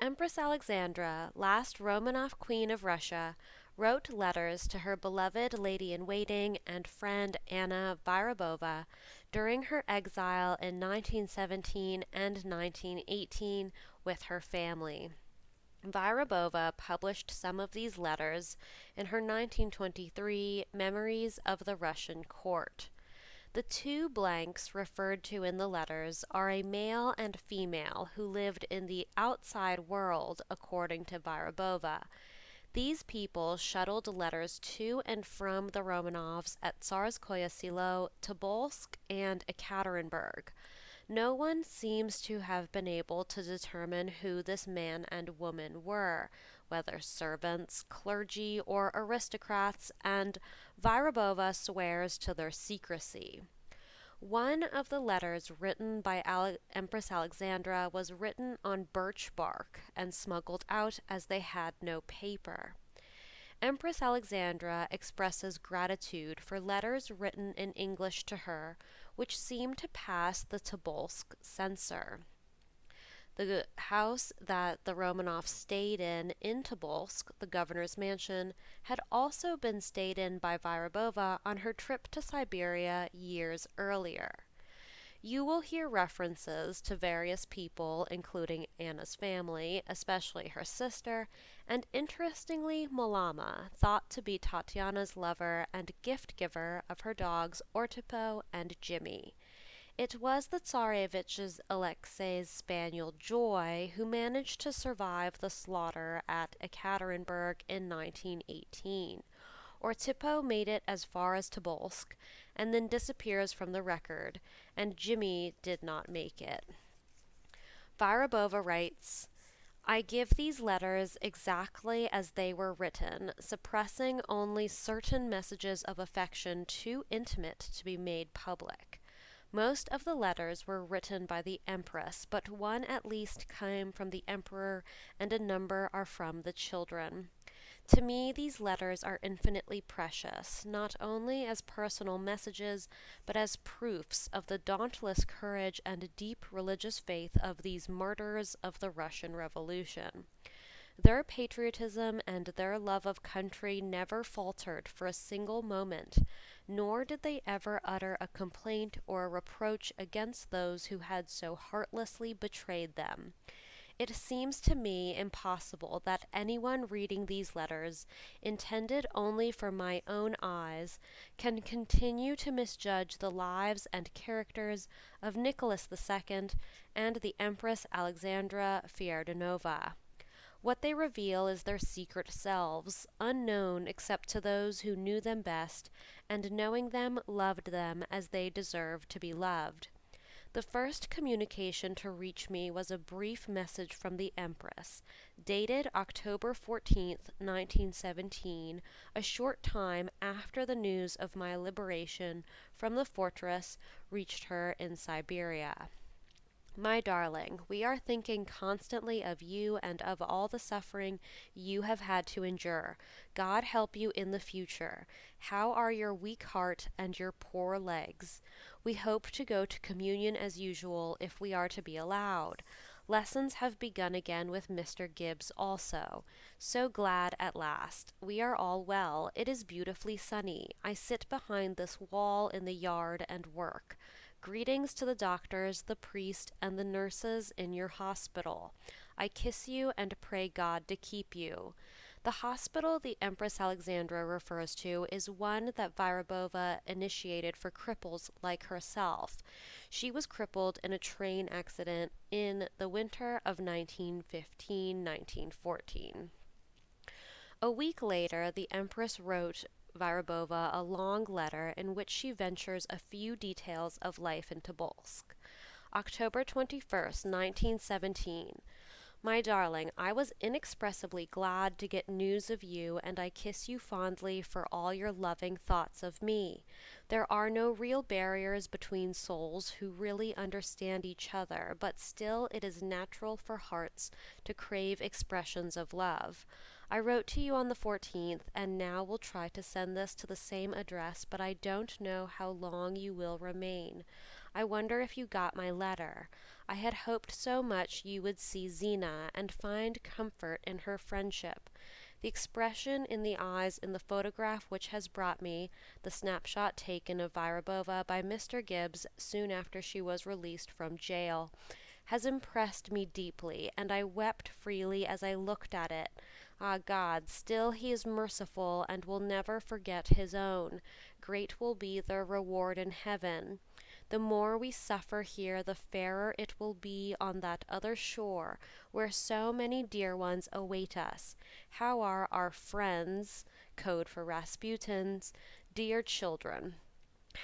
Empress Alexandra, last Romanov queen of Russia, wrote letters to her beloved lady-in-waiting and friend Anna Vyrubova during her exile in 1917 and 1918 with her family. Vyrubova published some of these letters in her 1923 Memories of the Russian Court. The two blanks referred to in the letters are a male and female who lived in the outside world, according to Vyrubova. These people shuttled letters to and from the Romanovs at Tsarskoye Selo, Tobolsk, and Ekaterinburg. No one seems to have been able to determine who this man and woman were, whether servants, clergy, or aristocrats, and Vyrubova swears to their secrecy. One of the letters written by Empress Alexandra was written on birch bark and smuggled out as they had no paper. Empress Alexandra expresses gratitude for letters written in English to her, which seem to pass the Tobolsk censor. The house that the Romanovs stayed in Tobolsk, the governor's mansion, had also been stayed in by Vyrubova on her trip to Siberia years earlier. You will hear references to various people, including Anna's family, especially her sister, and interestingly, Malama, thought to be Tatiana's lover and gift giver of her dogs Ortipo and Jimmy. It was the Tsarevich's Alexei's spaniel Joy who managed to survive the slaughter at Ekaterinburg in 1918. Ortipo made it as far as Tobolsk and then disappears from the record, and Jimmy did not make it. Vyrubova writes, I give these letters exactly as they were written, suppressing only certain messages of affection too intimate to be made public. Most of the letters were written by the Empress, but one at least came from the Emperor and a number are from the children. To me, these letters are infinitely precious, not only as personal messages, but as proofs of the dauntless courage and deep religious faith of these martyrs of the Russian Revolution. Their patriotism and their love of country never faltered for a single moment, nor did they ever utter a complaint or a reproach against those who had so heartlessly betrayed them. It seems to me impossible that anyone reading these letters, intended only for my own eyes, can continue to misjudge the lives and characters of Nicholas II and the Empress Alexandra Fyodorova. What they reveal is their secret selves, unknown except to those who knew them best, and knowing them, loved them as they deserved to be loved. The first communication to reach me was a brief message from the Empress, dated October 14th, 1917, a short time after the news of my liberation from the fortress reached her in Siberia. My darling, we are thinking constantly of you and of all the suffering you have had to endure. God help you in the future. How are your weak heart and your poor legs? We hope to go to communion as usual if we are to be allowed. Lessons have begun again with Mr. Gibbs also. So glad at last. We are all well. It is beautifully sunny. I sit behind this wall in the yard and work. Greetings to the doctors, the priest, and the nurses in your hospital. I kiss you and pray God to keep you. The hospital the Empress Alexandra refers to is one that Vyrubova initiated for cripples like herself. She was crippled in a train accident in the winter of 1915-1914. A week later, the Empress wrote Vyrubova a long letter in which she ventures a few details of life in Tobolsk. October 21st, 1917. My darling, I was inexpressibly glad to get news of you, and I kiss you fondly for all your loving thoughts of me. There are no real barriers between souls who really understand each other, but still it is natural for hearts to crave expressions of love. I wrote to you on the 14th, and now will try to send this to the same address, but I don't know how long you will remain. I wonder if you got my letter. I had hoped so much you would see Zina and find comfort in her friendship. The expression in the eyes in the photograph which has brought me, the snapshot taken of Vyrubova by Mr. Gibbs soon after she was released from jail, has impressed me deeply, and I wept freely as I looked at it. Ah, God, still he is merciful and will never forget his own. Great will be the reward in heaven. The more we suffer here, the fairer it will be on that other shore, where so many dear ones await us. How are our friends, code for Rasputins, dear children?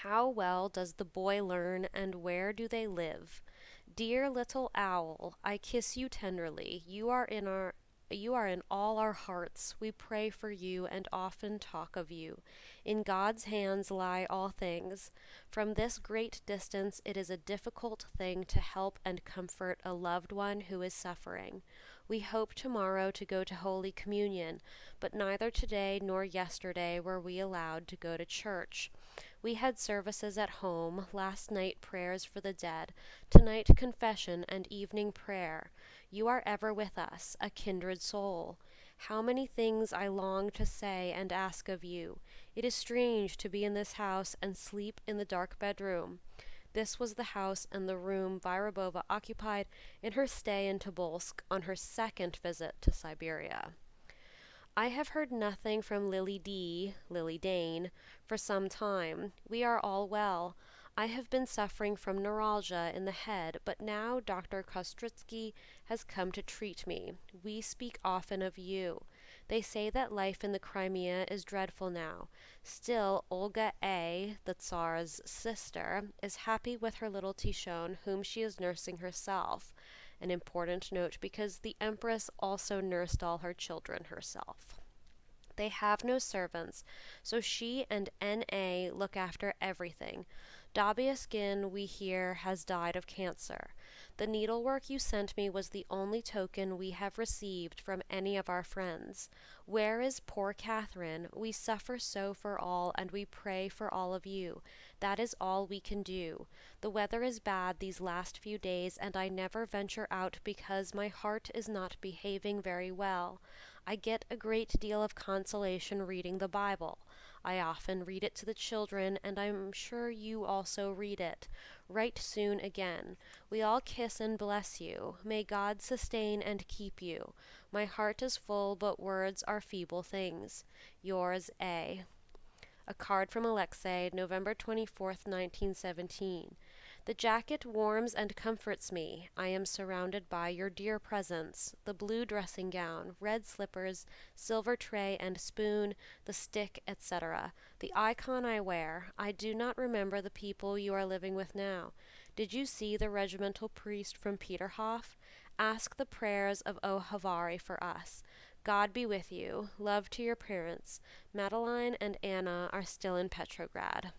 How well does the boy learn, and where do they live? Dear little owl, I kiss you tenderly. You are in all our hearts. We pray for you and often talk of you. In God's hands lie all things. From this great distance it is a difficult thing to help and comfort a loved one who is suffering. We hope tomorrow to go to Holy Communion, but neither today nor yesterday were we allowed to go to church. We had services at home, last night prayers for the dead, tonight confession and evening prayer. You are ever with us, a kindred soul. How many things I long to say and ask of you. It is strange to be in this house and sleep in the dark bedroom. This was the house and the room Vyrubova occupied in her stay in Tobolsk on her second visit to Siberia. I have heard nothing from Lily Dane, for some time. We are all well. I have been suffering from neuralgia in the head, but now Dr. Kostritsky has come to treat me. We speak often of you. They say that life in the Crimea is dreadful now. Still, Olga A., the Tsar's sister, is happy with her little Tishon, whom she is nursing herself. An important note because the Empress also nursed all her children herself. They have no servants, so she and N.A. look after everything. Dobiaskin, we hear, has died of cancer. The needlework you sent me was the only token we have received from any of our friends. Where is poor Catherine? We suffer so for all, and we pray for all of you. That is all we can do. The weather is bad these last few days, and I never venture out because my heart is not behaving very well. I get a great deal of consolation reading the Bible. I often read it to the children, and I'm sure you also read it. Write soon again. We all kiss and bless you. May God sustain and keep you. My heart is full, but words are feeble things. Yours, A. A card from Alexei, November 24th, 1917. The jacket warms and comforts me. I am surrounded by your dear presence, the blue dressing gown, red slippers, silver tray and spoon, the stick, etc. The icon I wear. I do not remember the people you are living with now. Did you see the regimental priest from Peterhof? Ask the prayers of O Havari for us. God be with you. Love to your parents. Madeline and Anna are still in Petrograd.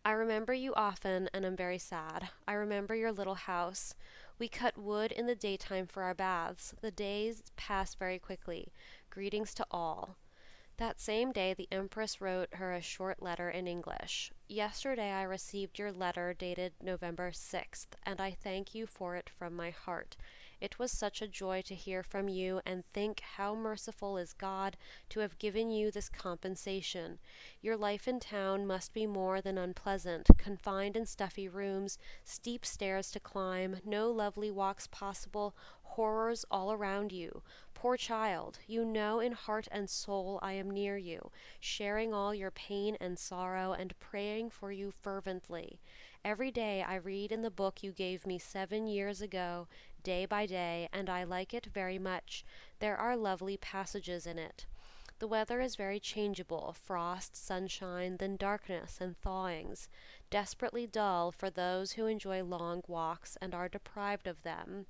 I remember you often and am very sad. I remember your little house. We cut wood in the daytime for our baths. The days pass very quickly. Greetings to all. That same day the Empress wrote her a short letter in English. Yesterday I received your letter dated November 6th, and I thank you for it from my heart. It was such a joy to hear from you, and think how merciful is God to have given you this compensation. Your life in town must be more than unpleasant, confined in stuffy rooms, steep stairs to climb, no lovely walks possible, horrors all around you. Poor child, you know in heart and soul I am near you, sharing all your pain and sorrow, and praying for you fervently. Every day I read in the book you gave me 7 years ago, day by day, and I like it very much. There are lovely passages in it. The weather is very changeable, frost, sunshine, then darkness and thawings, desperately dull for those who enjoy long walks and are deprived of them.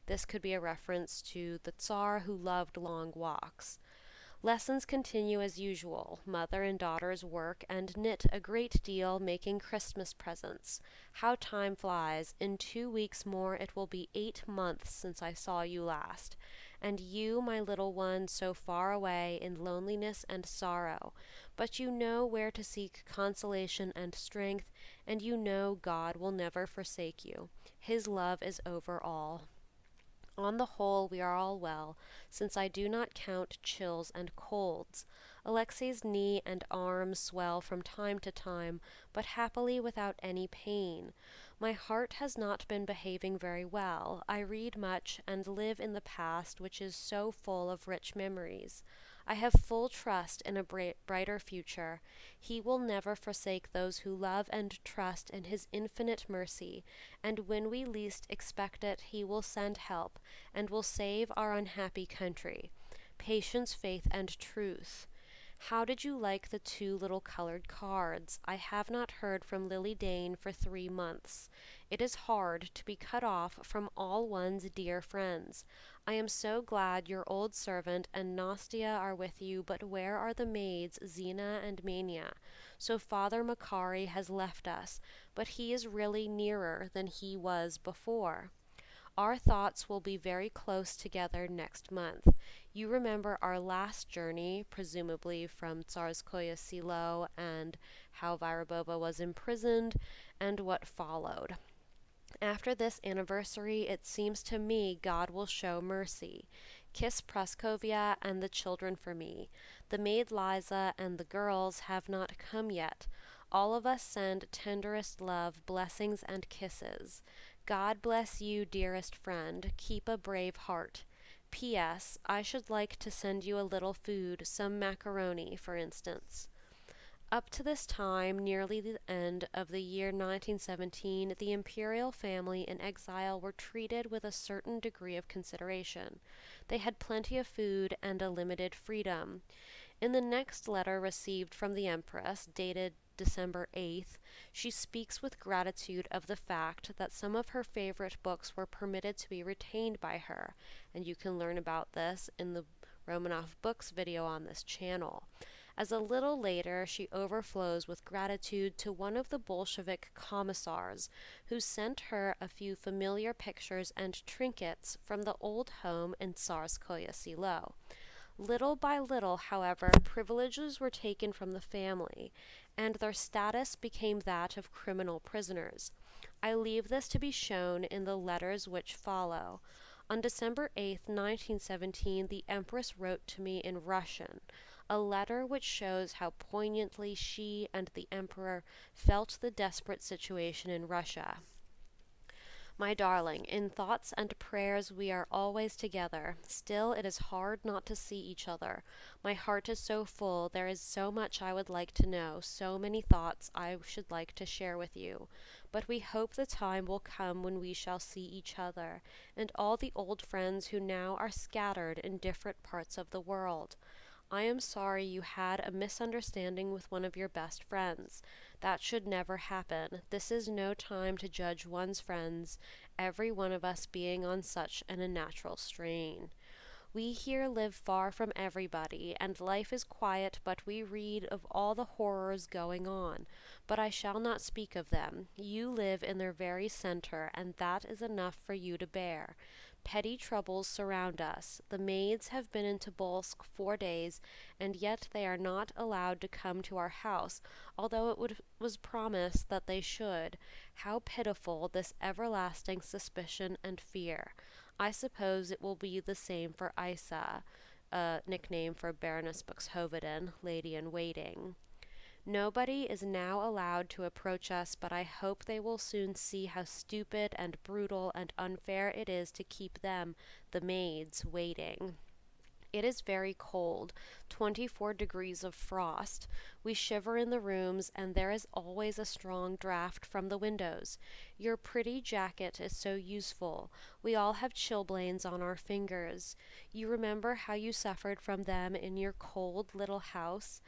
This could be a reference to the Tsar who loved long walks. Lessons continue as usual. Mother and daughters work and knit a great deal, making Christmas presents. How time flies. In 2 weeks more it will be 8 months since I saw you last. and you, my little one, so far away in loneliness and sorrow. But you know where to seek consolation and strength, and you know God will never forsake you. His love is over all. On the whole, we are all well, since I do not count chills and colds. Alexei's knee and arm swell from time to time, but happily without any pain. My heart has not been behaving very well. I read much and live in the past, which is so full of rich memories. I have full trust in a brighter future. He will never forsake those who love and trust in His infinite mercy, and when we least expect it, He will send help, and will save our unhappy country. Patience, faith, and truth. How did you like the two little colored cards? I have not heard from Lily Dane for 3 months. It is hard to be cut off from all one's dear friends. I am so glad your old servant and Nastia are with you, but where are the maids, Zina and Mania? So Father Makari has left us, but he is really nearer than he was before. Our thoughts will be very close together next month. You remember our last journey, presumably from Tsarskoye Selo, and how Vyrubova was imprisoned, and what followed. After this anniversary, it seems to me God will show mercy. Kiss Praskovia and the children for me. The maid Liza and the girls have not come yet. All of us send tenderest love, blessings, and kisses. God bless you, dearest friend. Keep a brave heart. P.S. I should like to send you a little food, some macaroni, for instance. Up to this time, nearly the end of the year 1917, the imperial family in exile were treated with a certain degree of consideration. They had plenty of food and a limited freedom. In the next letter received from the Empress, dated December 8th, she speaks with gratitude of the fact that some of her favorite books were permitted to be retained by her, and you can learn about this in the Romanov Books video on this channel. As a little later, she overflows with gratitude to one of the Bolshevik commissars, who sent her a few familiar pictures and trinkets from the old home in Tsarskoye Selo. Little by little, however, privileges were taken from the family, and their status became that of criminal prisoners. I leave this to be shown in the letters which follow. On December 8th, 1917, the Empress wrote to me in Russian, a letter which shows how poignantly she and the Emperor felt the desperate situation in Russia. My darling, in thoughts and prayers we are always together. Still, it is hard not to see each other. My heart is so full, there is so much I would like to know, so many thoughts I should like to share with you. But we hope the time will come when we shall see each other, and all the old friends who now are scattered in different parts of the world. I am sorry you had a misunderstanding with one of your best friends. That should never happen. This is no time to judge one's friends, every one of us being on such an unnatural strain. We here live far from everybody, and life is quiet, but we read of all the horrors going on. But I shall not speak of them. You live in their very center, and that is enough for you to bear. Petty troubles surround us. The maids have been in Tobolsk 4 days, and yet they are not allowed to come to our house, although was promised that they should. How pitiful this everlasting suspicion and fear! I suppose it will be the same for Isa, a nickname for Baroness Buxhoveden, lady in waiting. Nobody is now allowed to approach us, but I hope they will soon see how stupid and brutal and unfair it is to keep them, the maids, waiting. It is very cold, 24 degrees of frost. We shiver in the rooms, and there is always a strong draught from the windows. Your pretty jacket is so useful. We all have chilblains on our fingers. You remember how you suffered from them in your cold little house?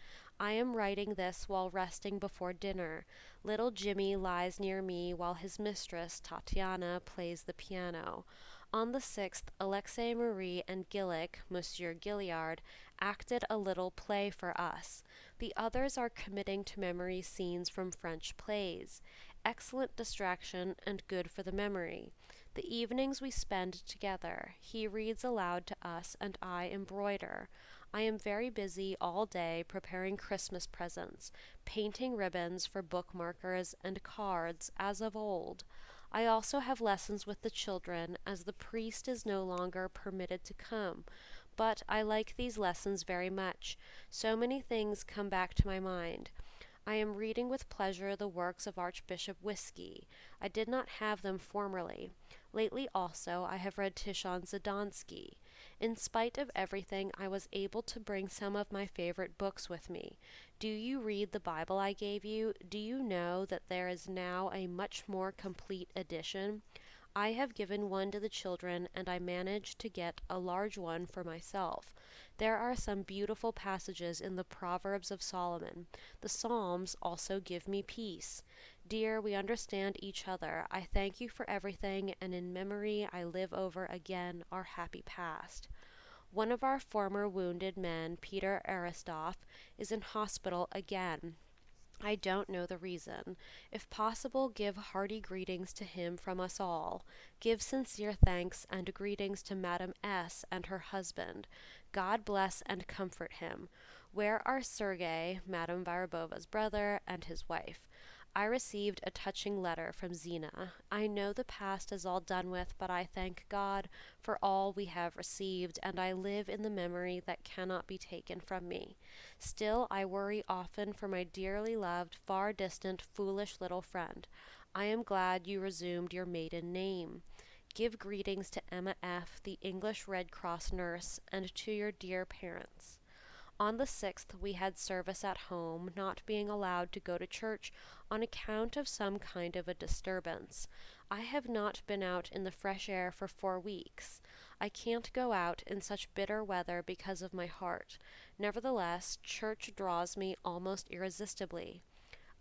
I am writing this while resting before dinner. Little Jimmy lies near me while his mistress, Tatiana, plays the piano. On the 6th, Alexei Marie and Gillick, Monsieur Gilliard, acted a little play for us. The others are committing to memory scenes from French plays. Excellent distraction and good for the memory. The evenings we spend together. He reads aloud to us, and I embroider. I am very busy all day preparing Christmas presents, painting ribbons for bookmarkers and cards, as of old. I also have lessons with the children, as the priest is no longer permitted to come. But I like these lessons very much. So many things come back to my mind. I am reading with pleasure the works of Archbishop Whiskey. I did not have them formerly. Lately also I have read Tishon Zadonsky. In spite of everything, I was able to bring some of my favorite books with me. Do you read the Bible I gave you? Do you know that there is now a much more complete edition? I have given one to the children, and I managed to get a large one for myself. There are some beautiful passages in the Proverbs of Solomon. The Psalms also give me peace. Dear, we understand each other. I thank you for everything, and in memory I live over again our happy past. One of our former wounded men, Peter Aristoff, is in hospital again. I don't know the reason. If possible, give hearty greetings to him from us all. Give sincere thanks and greetings to Madame S. and her husband. God bless and comfort him. Where are Sergei, Madame Vyrubova's brother, and his wife? I received a touching letter from Zina. I know the past is all done with, but I thank God for all we have received, and I live in the memory that cannot be taken from me. Still, I worry often for my dearly loved, far distant, foolish little friend. I am glad you resumed your maiden name. Give greetings to Emma F., the English Red Cross nurse, and to your dear parents. On the 6th we had service at home, not being allowed to go to church on account of some kind of a disturbance. I have not been out in the fresh air for 4 weeks. I can't go out in such bitter weather because of my heart. Nevertheless, church draws me almost irresistibly.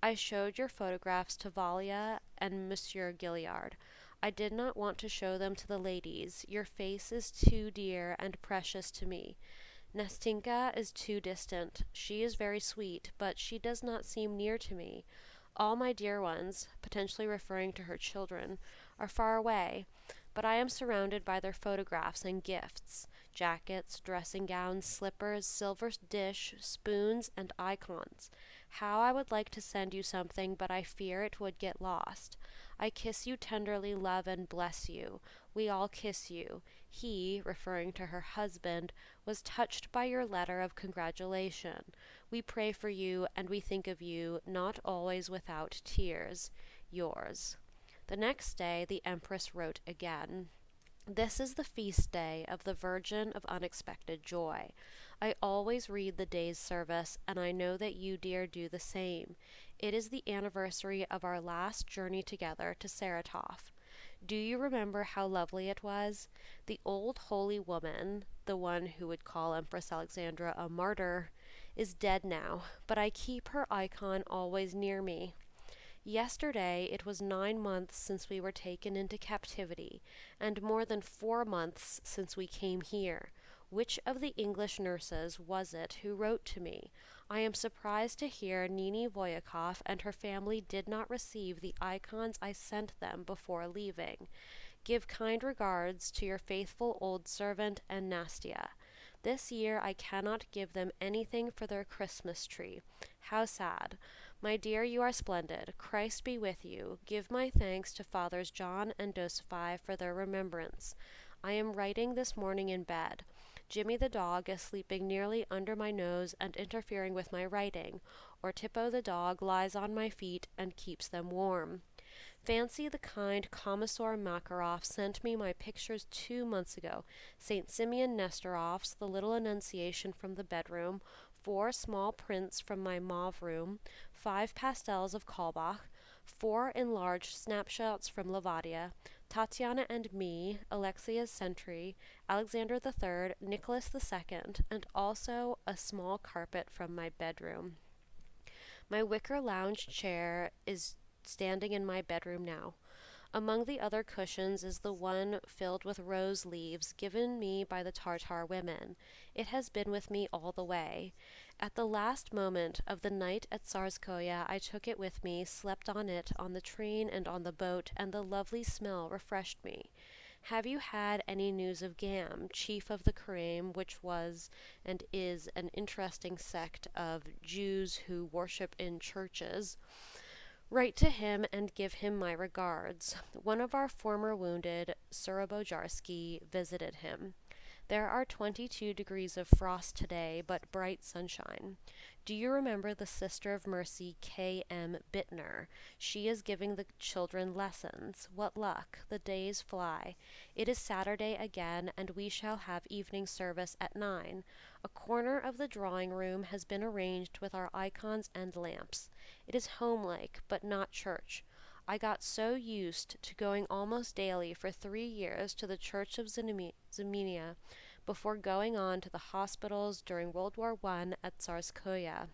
I showed your photographs to Valia and Monsieur Gilliard. I did not want to show them to the ladies. Your face is too dear and precious to me. Nastinka is too distant. She is very sweet, but she does not seem near to me. All my dear ones, potentially referring to her children, are far away, but I am surrounded by their photographs and gifts: jackets, dressing gowns, slippers, silver dish, spoons, and icons. How I would like to send you something, but I fear it would get lost. I kiss you tenderly, love, and bless you. We all kiss you. He, referring to her husband, was touched by your letter of congratulation. We pray for you, and we think of you, not always without tears. Yours. The next day the Empress wrote again. This is the feast day of the Virgin of Unexpected Joy. I always read the day's service, and I know that you, dear, do the same. It is the anniversary of our last journey together to Saratov. Do you remember how lovely it was? The old holy woman, the one who would call Empress Alexandra a martyr, is dead now, but I keep her icon always near me. Yesterday it was 9 months since we were taken into captivity, and more than 4 months since we came here. Which of the English nurses was it who wrote to me? I am surprised to hear Nini Voyakov and her family did not receive the icons I sent them before leaving. Give kind regards to your faithful old servant and Nastia. This year I cannot give them anything for their Christmas tree. How sad. My dear, you are splendid. Christ be with you. Give my thanks to Fathers John and Dosify for their remembrance. I am writing this morning in bed. Jimmy the dog is sleeping nearly under my nose and interfering with my writing, or Tippo the dog lies on my feet and keeps them warm. Fancy the kind Commissar Makarov sent me my pictures 2 months ago. St. Simeon Nestorov's The Little Annunciation from the bedroom, 4 small prints from my mauve room, 5 pastels of Kaulbach, 4 enlarged snapshots from Lavadia, Tatiana and me, Alexia's sentry, Alexander III, Nicholas II, and also a small carpet from my bedroom. My wicker lounge chair is standing in my bedroom now. Among the other cushions is the one filled with rose leaves given me by the Tartar women. It has been with me all the way. At the last moment of the night at Tsarskoye, I took it with me, slept on it, on the train and on the boat, and the lovely smell refreshed me. Have you had any news of Gam, chief of the Karaim, which was and is an interesting sect of Jews who worship in churches? Write to him and give him my regards. One of our former wounded, Surobojarsky, visited him. There are 22 degrees of frost today, but bright sunshine. Do you remember the Sister of Mercy, K. M. Bittner? She is giving the children lessons. What luck! The days fly. It is Saturday again, and we shall have evening service at 9. A corner of the drawing room has been arranged with our icons and lamps. It is homelike, but not church. I got so used to going almost daily for 3 years to the Church of Zemenia before going on to the hospitals during World War I at Tsarskoye.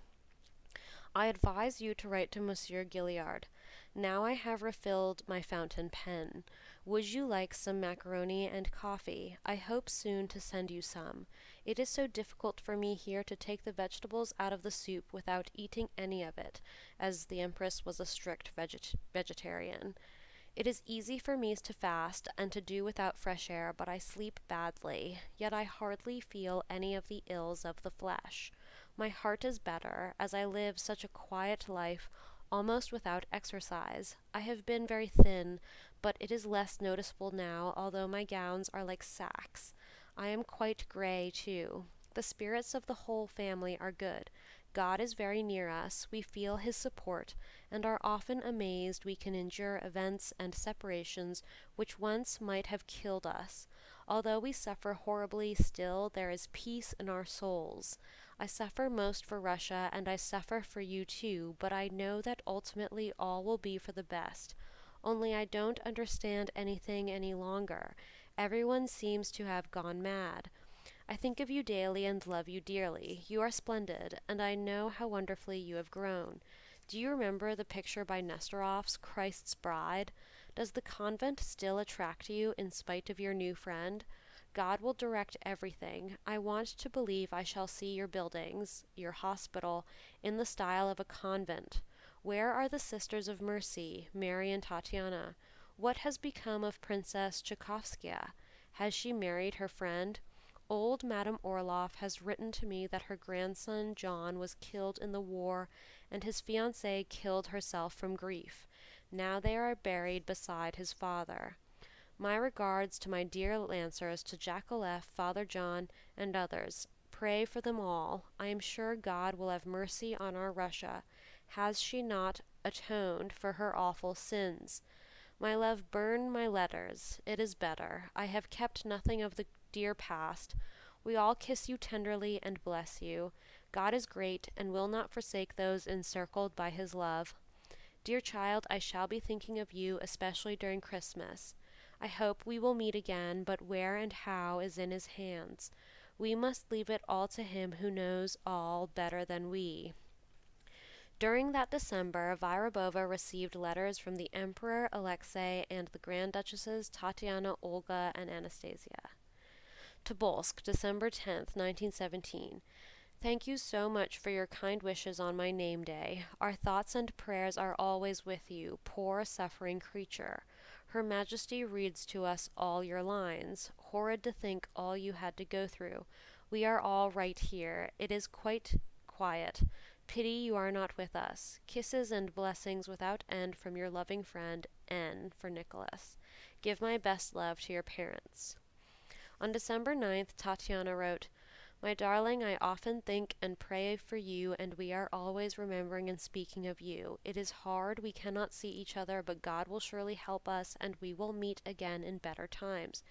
I advise you to write to Monsieur Gilliard. Now I have refilled my fountain pen. Would you like some macaroni and coffee? I hope soon to send you some. It is so difficult for me here to take the vegetables out of the soup without eating any of it, as the Empress was a strict vegetarian. It is easy for me to fast and to do without fresh air, but I sleep badly, yet I hardly feel any of the ills of the flesh. My heart is better, as I live such a quiet life, almost without exercise. I have been very thin, but it is less noticeable now, although my gowns are like sacks. I am quite gray, too. The spirits of the whole family are good. God is very near us, we feel his support, and are often amazed we can endure events and separations which once might have killed us. Although we suffer horribly, still there is peace in our souls. I suffer most for Russia, and I suffer for you too, but I know that ultimately all will be for the best. Only I don't understand anything any longer. Everyone seems to have gone mad. I think of you daily and love you dearly. You are splendid, and I know how wonderfully you have grown. Do you remember the picture by Nesterov's Christ's Bride? Does the convent still attract you in spite of your new friend? God will direct everything. I want to believe I shall see your buildings, your hospital, in the style of a convent. Where are the Sisters of Mercy, Mary and Tatiana? What has become of Princess Tchaikovskaya? Has she married her friend? Old Madame Orloff has written to me that her grandson John was killed in the war and his fiancée killed herself from grief. Now they are buried beside his father. My regards to my dear Lancers, to Jacques, Father John, and others. Pray for them all. I am sure God will have mercy on our Russia. Has she not atoned for her awful sins? My love, burn my letters. It is better. I have kept nothing of the dear past. We all kiss you tenderly and bless you. God is great and will not forsake those encircled by his love. Dear child, I shall be thinking of you, especially during Christmas. I hope we will meet again, but where and how is in his hands. We must leave it all to him who knows all better than we. During that December, Vyrubova received letters from the Emperor Alexei and the Grand Duchesses Tatiana, Olga, and Anastasia. Tobolsk, December 10th, 1917. Thank you so much for your kind wishes on my name day. Our thoughts and prayers are always with you, poor suffering creature. Her Majesty reads to us all your lines. Horrid to think all you had to go through. We are all right here. It is quite quiet. Pity you are not with us. Kisses and blessings without end from your loving friend, N. for Nicholas. Give my best love to your parents. On December 9th, Tatiana wrote, My darling, I often think and pray for you, and we are always remembering and speaking of you. It is hard, we cannot see each other, but God will surely help us, and we will meet again in better times.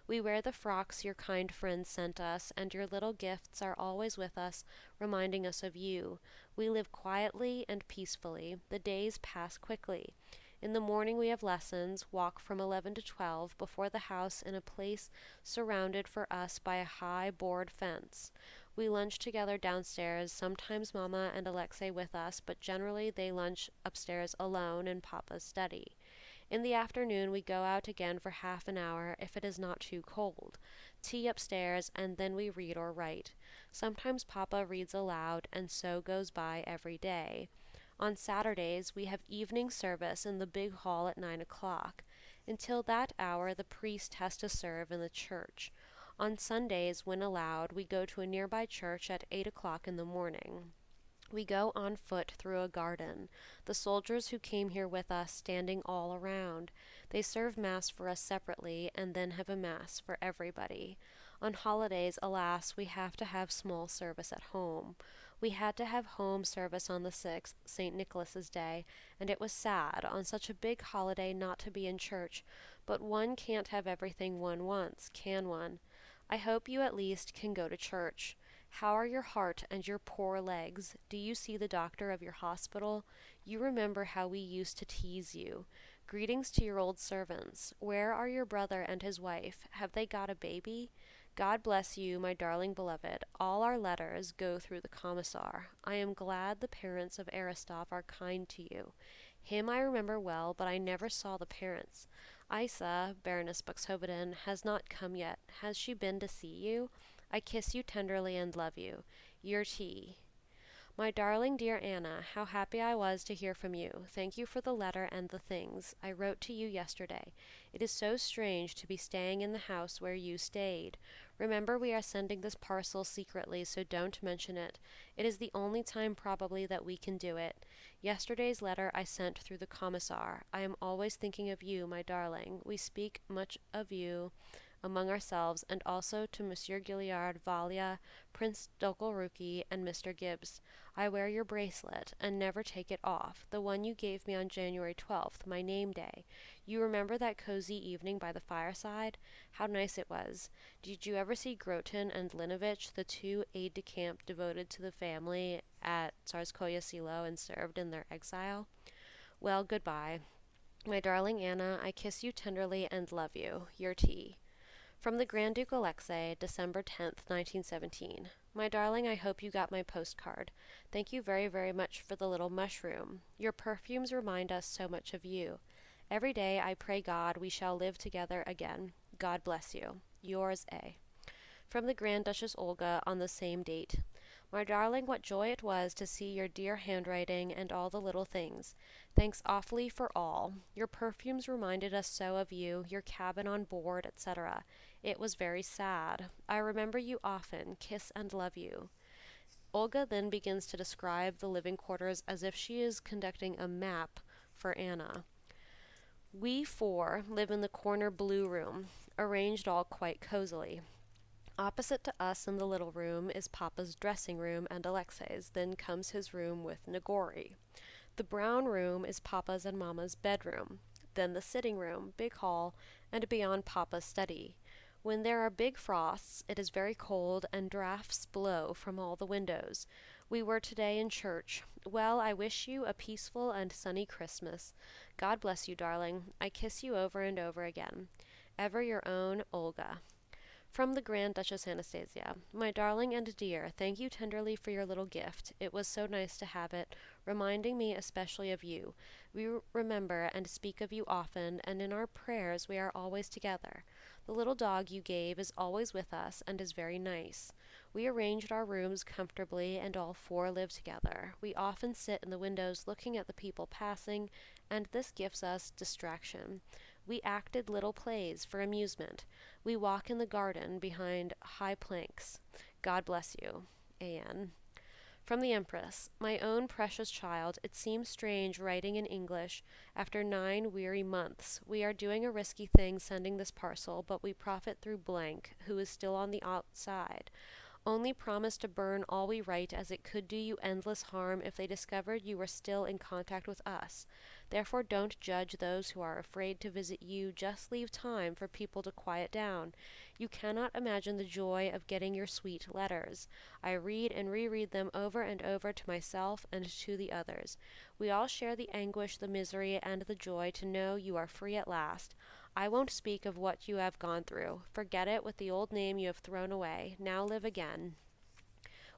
We wear the frocks your kind friends sent us, and your little gifts are always with us, reminding us of you. We live quietly and peacefully. The days pass quickly. In the morning we have lessons, walk from 11 to 12 before the house in a place surrounded for us by a high board fence. We lunch together downstairs, sometimes Mama and Alexei with us, but generally they lunch upstairs alone in Papa's study. In the afternoon we go out again for half an hour if it is not too cold. Tea upstairs, and then we read or write. Sometimes Papa reads aloud, and so goes by every day. On Saturdays we have evening service in the big hall at 9 o'clock. Until that hour the priest has to serve in the church. On Sundays, when allowed, we go to a nearby church at 8 o'clock in the morning. We go on foot through a garden, the soldiers who came here with us standing all around. They serve Mass for us separately, and then have a Mass for everybody. On holidays, alas, we have to have small service at home. We had to have home service on the 6th, St. Nicholas's Day, and it was sad, on such a big holiday, not to be in church, but one can't have everything one wants, can one? I hope you at least can go to church. How are your heart and your poor legs? Do you see the doctor of your hospital? You remember how we used to tease you. Greetings to your old servants. Where are your brother and his wife? Have they got a baby? God bless you, my darling beloved. All our letters go through the commissar. I am glad the parents of Aristoph are kind to you. Him I remember well, but I never saw the parents. Isa, Baroness Buxhoveden, has not come yet. Has she been to see you? I kiss you tenderly and love you. Your T. My darling dear Anna, how happy I was to hear from you. Thank you for the letter and the things. I wrote to you yesterday. It is so strange to be staying in the house where you stayed. Remember, we are sending this parcel secretly, so don't mention it. It is the only time probably that we can do it. Yesterday's letter I sent through the commissar. I am always thinking of you, my darling. We speak much of you among ourselves, and also to Monsieur Gilliard, Valia, Prince Dolgoruki, and Mr. Gibbs. I wear your bracelet, and never take it off, the one you gave me on January 12th, my name day. You remember that cozy evening by the fireside? How nice it was. Did you ever see Groten and Linovitch, the two aides-de-camp devoted to the family at Tsarskoye Selo and served in their exile? Well, goodbye. My darling Anna, I kiss you tenderly and love you. Your T. From the Grand Duke Alexei, December 10th, 1917. My darling, I hope you got my postcard. Thank you very, very much for the little mushroom. Your perfumes remind us so much of you. Every day I pray God we shall live together again. God bless you. Yours, A. From the Grand Duchess Olga on the same date. My darling, what joy it was to see your dear handwriting and all the little things. Thanks awfully for all. Your perfumes reminded us so of you, your cabin on board, etc. It was very sad. I remember you often. Kiss and love you. Olga then begins to describe the living quarters as if she is conducting a map for Anna. We four live in the corner blue room, arranged all quite cozily. Opposite to us in the little room is Papa's dressing room and Alexei's. Then comes his room with Nagori. The brown room is Papa's and Mama's bedroom. Then the sitting room, big hall, and beyond Papa's study. When there are big frosts, it is very cold, and draughts blow from all the windows. We were today in church. Well, I wish you a peaceful and sunny Christmas. God bless you, darling. I kiss you over and over again. Ever your own, Olga. From the Grand Duchess Anastasia. My darling and dear, thank you tenderly for your little gift. It was so nice to have it, reminding me especially of you. We remember and speak of you often, and in our prayers we are always together. The little dog you gave is always with us and is very nice. We arranged our rooms comfortably, and all four live together. We often sit in the windows looking at the people passing, and this gives us distraction. We acted little plays for amusement. We walk in the garden behind high planks. God bless you. A.N. From the Empress. My own precious child, it seems strange writing in English after 9 weary months. We are doing a risky thing sending this parcel, but we profit through blank, who is still on the outside. Only promise to burn all we write, as it could do you endless harm if they discovered you were still in contact with us. Therefore don't judge those who are afraid to visit you. Just leave time for people to quiet down. You cannot imagine the joy of getting your sweet letters. I read and reread them over and over to myself and to the others. We all share the anguish, the misery, and the joy to know you are free at last. I won't speak of what you have gone through. Forget it with the old name you have thrown away. Now live again.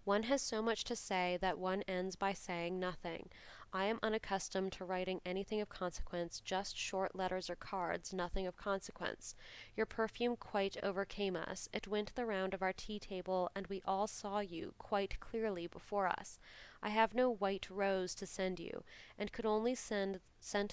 One has so much to say that one ends by saying nothing. I am unaccustomed to writing anything of consequence, just short letters or cards, nothing of consequence. Your perfume quite overcame us. It went the round of our tea table, and we all saw you quite clearly before us. I have no white rose to send you, and could only scent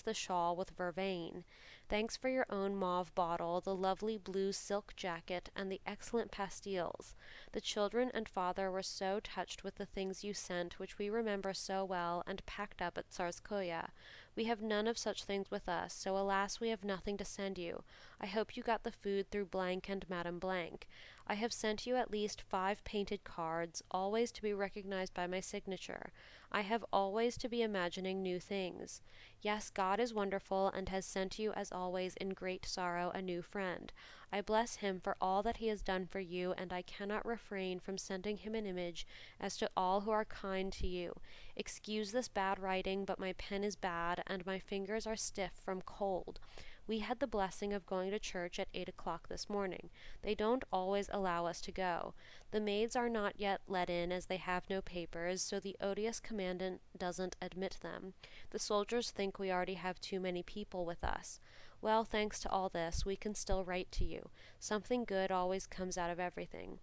the shawl with vervain. Thanks for your own mauve bottle, the lovely blue silk jacket, and the excellent pastilles. The children and father were so touched with the things you sent, which we remember so well, and packed up at Tsarskoye. We have none of such things with us, so alas we have nothing to send you. I hope you got the food through blank and Madame Blank. I have sent you at least 5 painted cards, always to be recognized by my signature. I have always to be imagining new things. Yes, God is wonderful, and has sent you, as always, in great sorrow, a new friend. I bless him for all that he has done for you, and I cannot refrain from sending him an image as to all who are kind to you. Excuse this bad writing, but my pen is bad, and my fingers are stiff from cold. We had the blessing of going to church at 8 o'clock this morning. They don't always allow us to go. The maids are not yet let in, as they have no papers, so the odious commandant doesn't admit them. The soldiers think we already have too many people with us. Well, thanks to all this, we can still write to you. Something good always comes out of everything.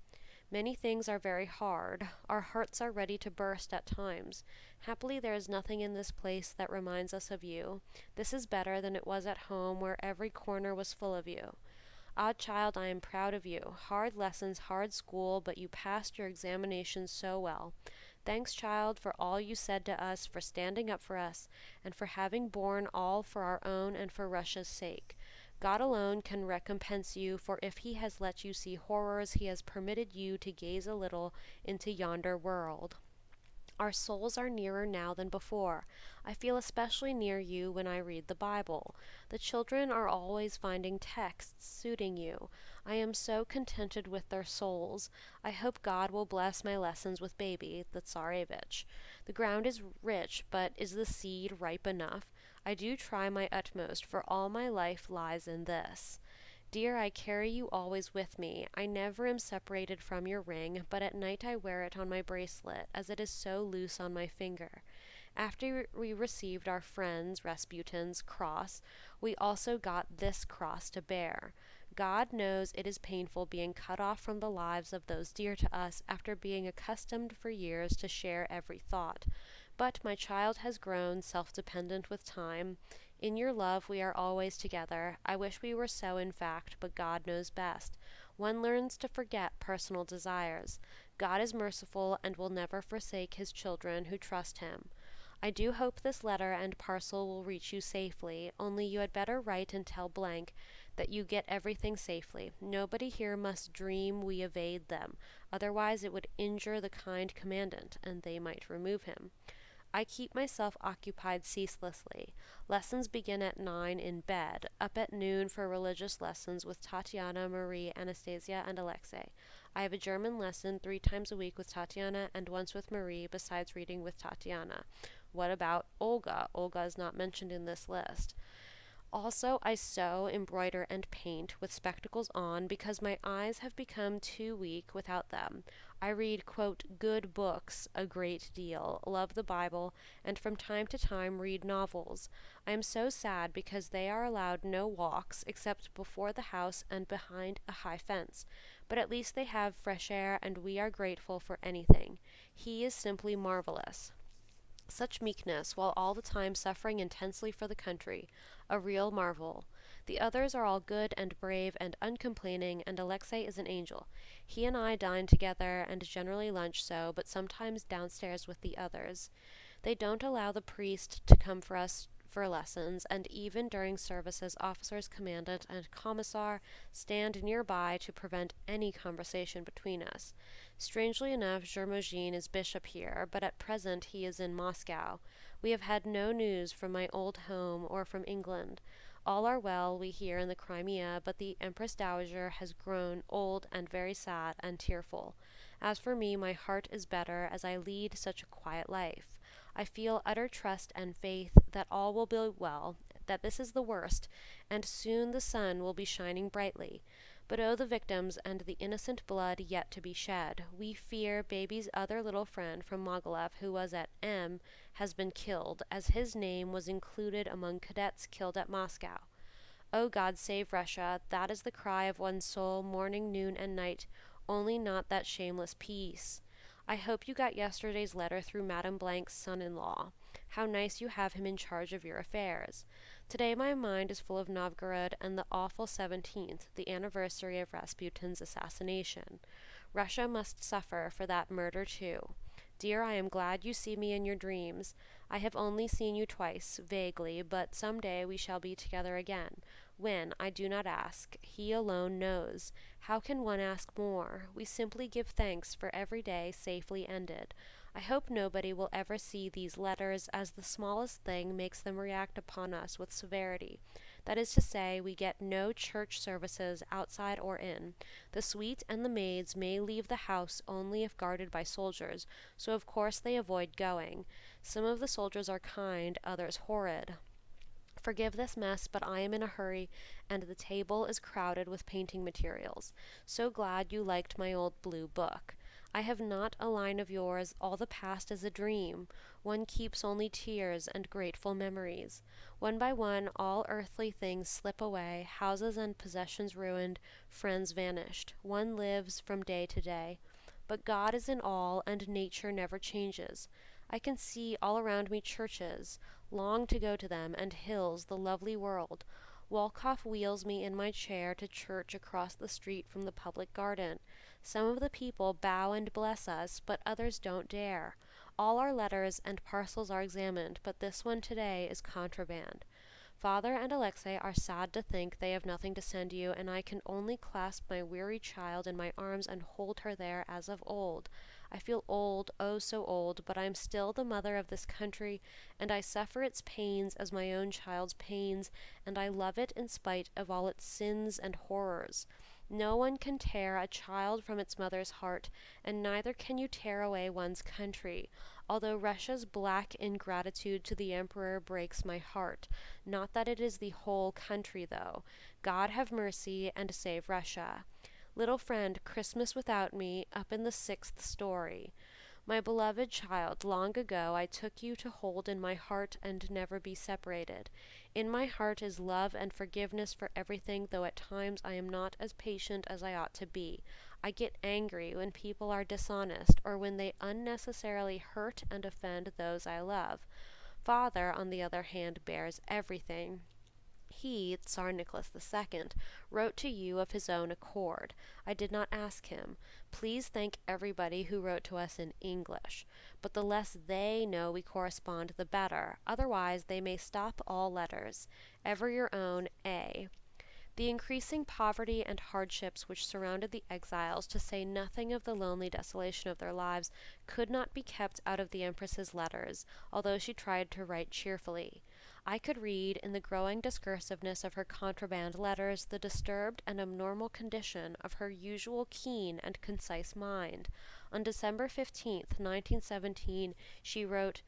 Many things are very hard. Our hearts are ready to burst at times. Happily there is nothing in this place that reminds us of you. This is better than it was at home, where every corner was full of you. Ah, child, I am proud of you. Hard lessons, hard school, but you passed your examinations so well. Thanks, child, for all you said to us, for standing up for us, and for having borne all for our own and for Russia's sake. God alone can recompense you, for if he has let you see horrors, he has permitted you to gaze a little into yonder world. Our souls are nearer now than before. I feel especially near you when I read the Bible. The children are always finding texts suiting you. I am so contented with their souls. I hope God will bless my lessons with baby, the Tsarevich. The ground is rich, but is the seed ripe enough? I do try my utmost, for all my life lies in this. Dear, I carry you always with me. I never am separated from your ring, but at night I wear it on my bracelet, as it is so loose on my finger. After we received our friend's, Rasputin's, cross, we also got this cross to bear. God knows it is painful being cut off from the lives of those dear to us after being accustomed for years to share every thought. But my child has grown self-dependent with time. In your love we are always together. I wish we were so, in fact, but God knows best. One learns to forget personal desires. God is merciful and will never forsake his children who trust him. I do hope this letter and parcel will reach you safely, only you had better write and tell blank that you get everything safely. Nobody here must dream we evade them, otherwise it would injure the kind commandant, and they might remove him. I keep myself occupied ceaselessly. Lessons begin at 9 in bed, up at noon for religious lessons with Tatiana, Marie, Anastasia, and Alexei. I have a German lesson 3 times a week with Tatiana and once with Marie, besides reading with Tatiana. What about Olga? Olga is not mentioned in this list. Also, I sew, embroider, and paint with spectacles on because my eyes have become too weak without them. I read, quote, good books a great deal, love the Bible, and from time to time read novels. I am so sad because they are allowed no walks except before the house and behind a high fence. But at least they have fresh air, and we are grateful for anything. He is simply marvelous. Such meekness, while all the time suffering intensely for the country, a real marvel. The others are all good and brave and uncomplaining, and Alexei is an angel. He and I dine together and generally lunch so, but sometimes downstairs with the others. They don't allow the priest to come for us for lessons, and even during services officers, commandant, and commissar stand nearby to prevent any conversation between us. Strangely enough, Germogine is bishop here, but at present he is in Moscow. We have had no news from my old home or from England. All are well, we hear, in the Crimea, but the Empress Dowager has grown old and very sad and tearful. As for me, my heart is better, as I lead such a quiet life. I feel utter trust and faith that all will be well, that this is the worst, and soon the sun will be shining brightly. But oh, the victims and the innocent blood yet to be shed. We fear baby's other little friend from Mogilev who was at M has been killed, as his name was included among cadets killed at Moscow. O God, save Russia, that is the cry of one soul, morning, noon, and night, only not that shameless peace. I hope you got yesterday's letter through Madame Blank's son-in-law. How nice you have him in charge of your affairs. Today my mind is full of Novgorod and the awful 17th, the anniversary of Rasputin's assassination. Russia must suffer for that murder too. Dear, I am glad you see me in your dreams. I have only seen you twice, vaguely, but some day we shall be together again. When, I do not ask. He alone knows. How can one ask more? We simply give thanks for every day safely ended. I hope nobody will ever see these letters, as the smallest thing makes them react upon us with severity. That is to say, we get no church services outside or in. The suite and the maids may leave the house only if guarded by soldiers, so of course they avoid going. Some of the soldiers are kind, others horrid. Forgive this mess, but I am in a hurry, and the table is crowded with painting materials. So glad you liked my old blue book. I have not a line of yours, all the past is a dream. One keeps only tears and grateful memories. One by one, all earthly things slip away, houses and possessions ruined, friends vanished. One lives from day to day. But God is in all, and nature never changes. I can see all around me churches, long to go to them, and hills, the lovely world. Walkoff wheels me in my chair to church across the street from the public garden. Some of the people bow and bless us, but others don't dare. All our letters and parcels are examined, but this one today is contraband. Father and Alexei are sad to think they have nothing to send you, and I can only clasp my weary child in my arms and hold her there as of old. I feel old, oh so old, but I am still the mother of this country, and I suffer its pains as my own child's pains, and I love it in spite of all its sins and horrors. No one can tear a child from its mother's heart, and neither can you tear away one's country, although Russia's black ingratitude to the emperor breaks my heart. Not that it is the whole country, though. God have mercy and save Russia. Little friend, Christmas without me, up in the 6th story. My beloved child, long ago I took you to hold in my heart and never be separated. In my heart is love and forgiveness for everything, though at times I am not as patient as I ought to be. I get angry when people are dishonest, or when they unnecessarily hurt and offend those I love. Father, on the other hand, bears everything. He, Tsar Nicholas II, wrote to you of his own accord. I did not ask him. Please thank everybody who wrote to us in English. But the less they know we correspond, the better. Otherwise, they may stop all letters. Ever your own, A. The increasing poverty and hardships which surrounded the exiles, to say nothing of the lonely desolation of their lives, could not be kept out of the Empress's letters, although she tried to write cheerfully. I could read, in the growing discursiveness of her contraband letters, the disturbed and abnormal condition of her usual keen and concise mind. On December 15th, 1917, she wrote,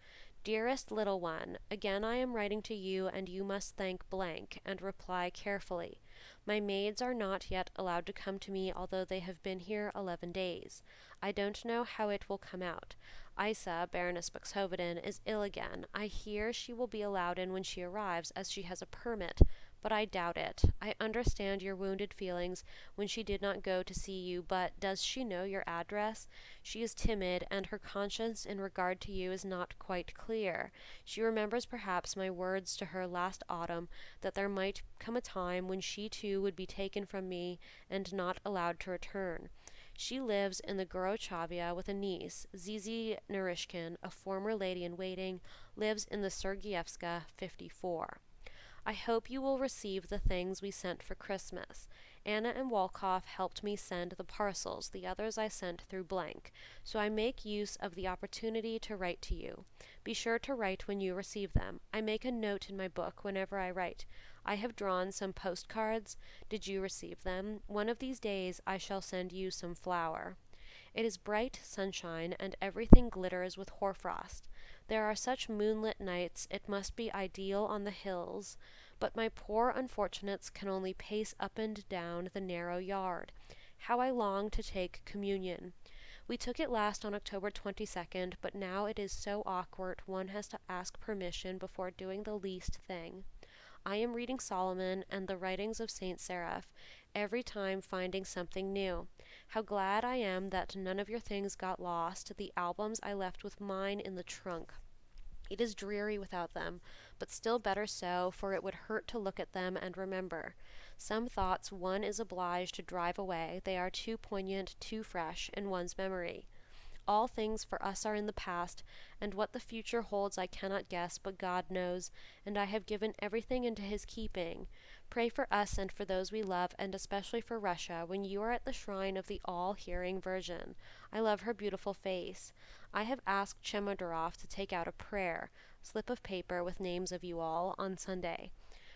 Dearest little one, again I am writing to you, and you must thank blank, and reply carefully. My maids are not yet allowed to come to me, although they have been here 11 days. I don't know how it will come out. Isa, Baroness Buxhoveden, is ill again. I hear she will be allowed in when she arrives, as she has a permit, but I doubt it. I understand your wounded feelings when she did not go to see you, but does she know your address? She is timid, and her conscience in regard to you is not quite clear. She remembers perhaps my words to her last autumn, that there might come a time when she too would be taken from me and not allowed to return. She lives in the Gorochavia with a niece, Zizi Narishkin, a former lady-in-waiting, lives in the Sergievska, 54. I hope you will receive the things we sent for Christmas. Anna and Walkoff helped me send the parcels, the others I sent through blank, so I make use of the opportunity to write to you. Be sure to write when you receive them. I make a note in my book whenever I write. I have drawn some postcards. Did you receive them? One of these days I shall send you some flour. It is bright sunshine, and everything glitters with hoarfrost. There are such moonlit nights, it must be ideal on the hills. but my poor unfortunates can only pace up and down the narrow yard. How I long to take communion. We took it last on October 22nd, but now it is so awkward one has to ask permission before doing the least thing. I am reading Solomon and the writings of Saint Seraph, every time finding something new. How glad I am that none of your things got lost, the albums I left with mine in the trunk. It is dreary without them, but still better so, for it would hurt to look at them and remember. Some thoughts one is obliged to drive away, they are too poignant, too fresh in one's memory. All things for us are in the past, and what the future holds I cannot guess, but God knows, and I have given everything into his keeping. Pray for us and for those we love, and especially for Russia, when you are at the shrine of the all-hearing Virgin. I love her beautiful face. I have asked Chemodorov to take out a prayer, slip of paper with names of you all, on Sunday.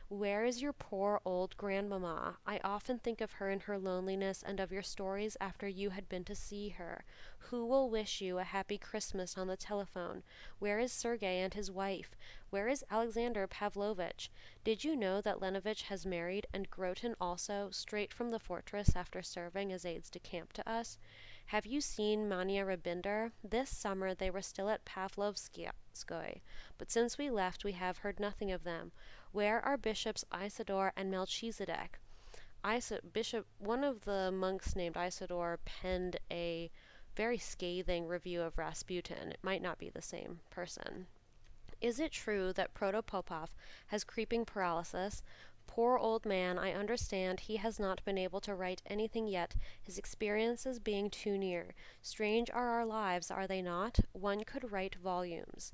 Where is your poor old grandmamma? I often think of her in her loneliness and of your stories after you had been to see her. Who will wish you a happy Christmas on the telephone? Where is Sergei and his wife? Where is Alexander Pavlovitch? Did you know that Lenovitch has married, and Groten also, straight from the fortress after serving as aides de camp to us? Have you seen Mania Rabinder? This summer they were still at Pavlovskoye, but since we left we have heard nothing of them. Where are Bishops Isidore and Melchizedek? One of the monks named Isidore penned a very scathing review of Rasputin. It might not be the same person. Is it true that Protopopov has creeping paralysis? Poor old man, I understand he has not been able to write anything yet, his experiences being too near. Strange are our lives, are they not? One could write volumes.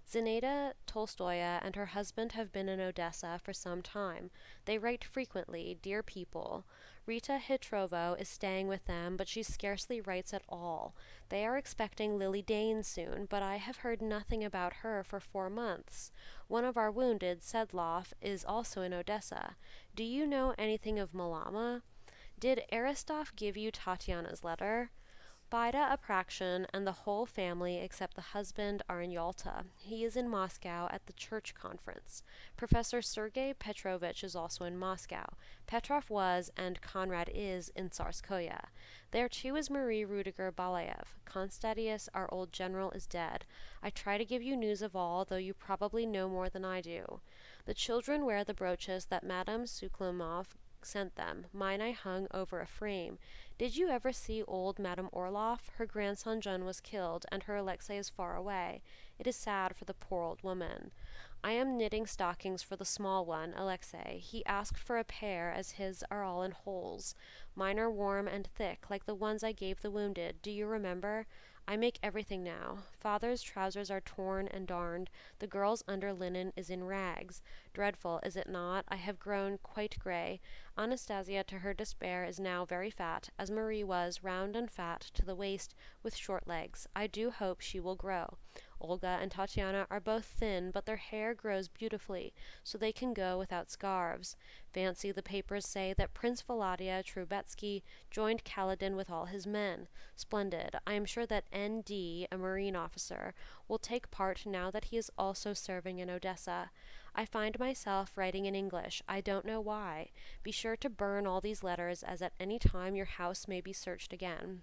Zinaida Tolstoya and her husband have been in Odessa for some time. They write frequently, dear people. Rita Hitrovo is staying with them, but she scarcely writes at all. They are expecting Lily Dane soon, but I have heard nothing about her for 4 months. One of our wounded, Sedlov, is also in Odessa. Do you know anything of Malama? Did Aristov give you Tatiana's letter? Bida Aprakshin and the whole family except the husband are in Yalta. He is in Moscow at the church conference. Professor Sergei Petrovich is also in Moscow. Petrov was, and Conrad is, in Tsarskoye. There too is Marie Rudiger Balayev. Konstantius, our old general, is dead. I try to give you news of all, though you probably know more than I do. The children wear the brooches that Madame Suklimov sent them. Mine I hung over a frame. Did you ever see old Madame Orloff? Her grandson John was killed, and her Alexei is far away. It is sad for the poor old woman. I am knitting stockings for the small one, Alexei. He asked for a pair, as his are all in holes. Mine are warm and thick, like the ones I gave the wounded. Do you remember? I make everything now. Father's trousers are torn and darned. The girl's under linen is in rags. Dreadful, is it not? I have grown quite gray. Anastasia, to her despair, is now very fat, as Marie was, round and fat to the waist, with short legs. I do hope she will grow. Olga and Tatiana are both thin, but their hair grows beautifully, so they can go without scarves. Fancy, the papers say that Prince Volodya Trubetsky joined Kaledin with all his men. Splendid. I am sure that N.D., a marine officer, will take part now that he is also serving in Odessa. I find myself writing in English. I don't know why. Be sure to burn all these letters, as at any time your house may be searched again.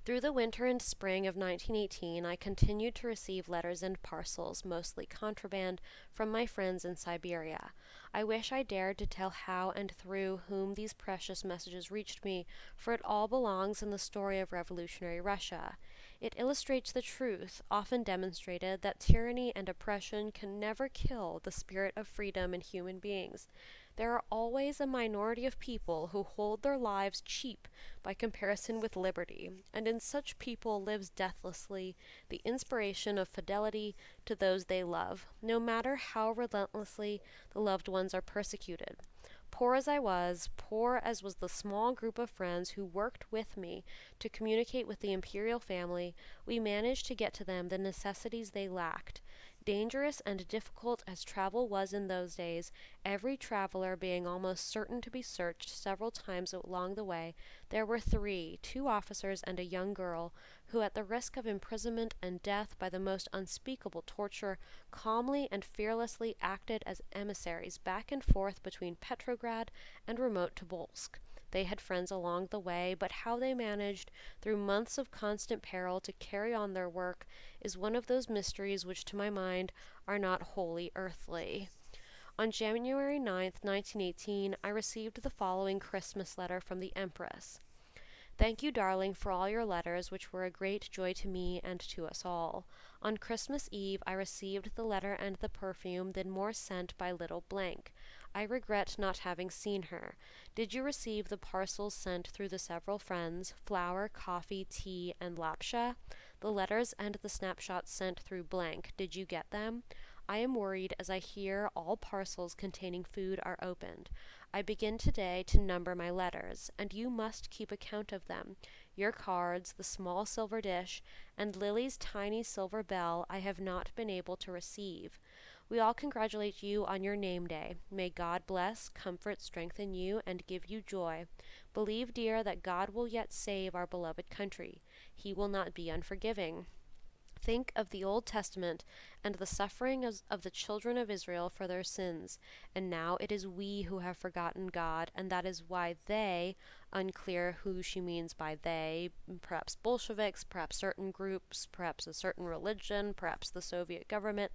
Through the winter and spring of 1918, I continued to receive letters and parcels, mostly contraband, from my friends in Siberia. I wish I dared to tell how and through whom these precious messages reached me, for it all belongs in the story of revolutionary Russia. It illustrates the truth, often demonstrated, that tyranny and oppression can never kill the spirit of freedom in human beings. There are always a minority of people who hold their lives cheap by comparison with liberty, and in such people lives deathlessly the inspiration of fidelity to those they love, no matter how relentlessly the loved ones are persecuted. Poor as I was, poor as was the small group of friends who worked with me to communicate with the imperial family, we managed to get to them the necessities they lacked. Dangerous and difficult as travel was in those days, every traveler being almost certain to be searched several times along the way, there were three, two officers and a young girl, who at the risk of imprisonment and death by the most unspeakable torture, calmly and fearlessly acted as emissaries back and forth between Petrograd and remote Tobolsk. They had friends along the way, but how they managed, through months of constant peril, to carry on their work is one of those mysteries which, to my mind, are not wholly earthly. On January 9th, 1918, I received the following Christmas letter from the Empress. Thank you, darling, for all your letters, which were a great joy to me and to us all. On Christmas Eve I received the letter and the perfume, then more sent by little blank. I regret not having seen her. Did you receive the parcels sent through the several friends, flour, coffee, tea, and lapsha? The letters and the snapshots sent through blank, did you get them? I am worried as I hear all parcels containing food are opened. I begin today to number my letters, and you must keep account of them. Your cards, the small silver dish, and Lily's tiny silver bell I have not been able to receive. We all congratulate you on your name day. May God bless, comfort, strengthen you, and give you joy. Believe, dear, that God will yet save our beloved country. He will not be unforgiving. Think of the Old Testament and the suffering of the children of Israel for their sins, and now it is we who have forgotten God, and that is why they, unclear who she means by they, perhaps Bolsheviks, perhaps certain groups, perhaps a certain religion, perhaps the Soviet government,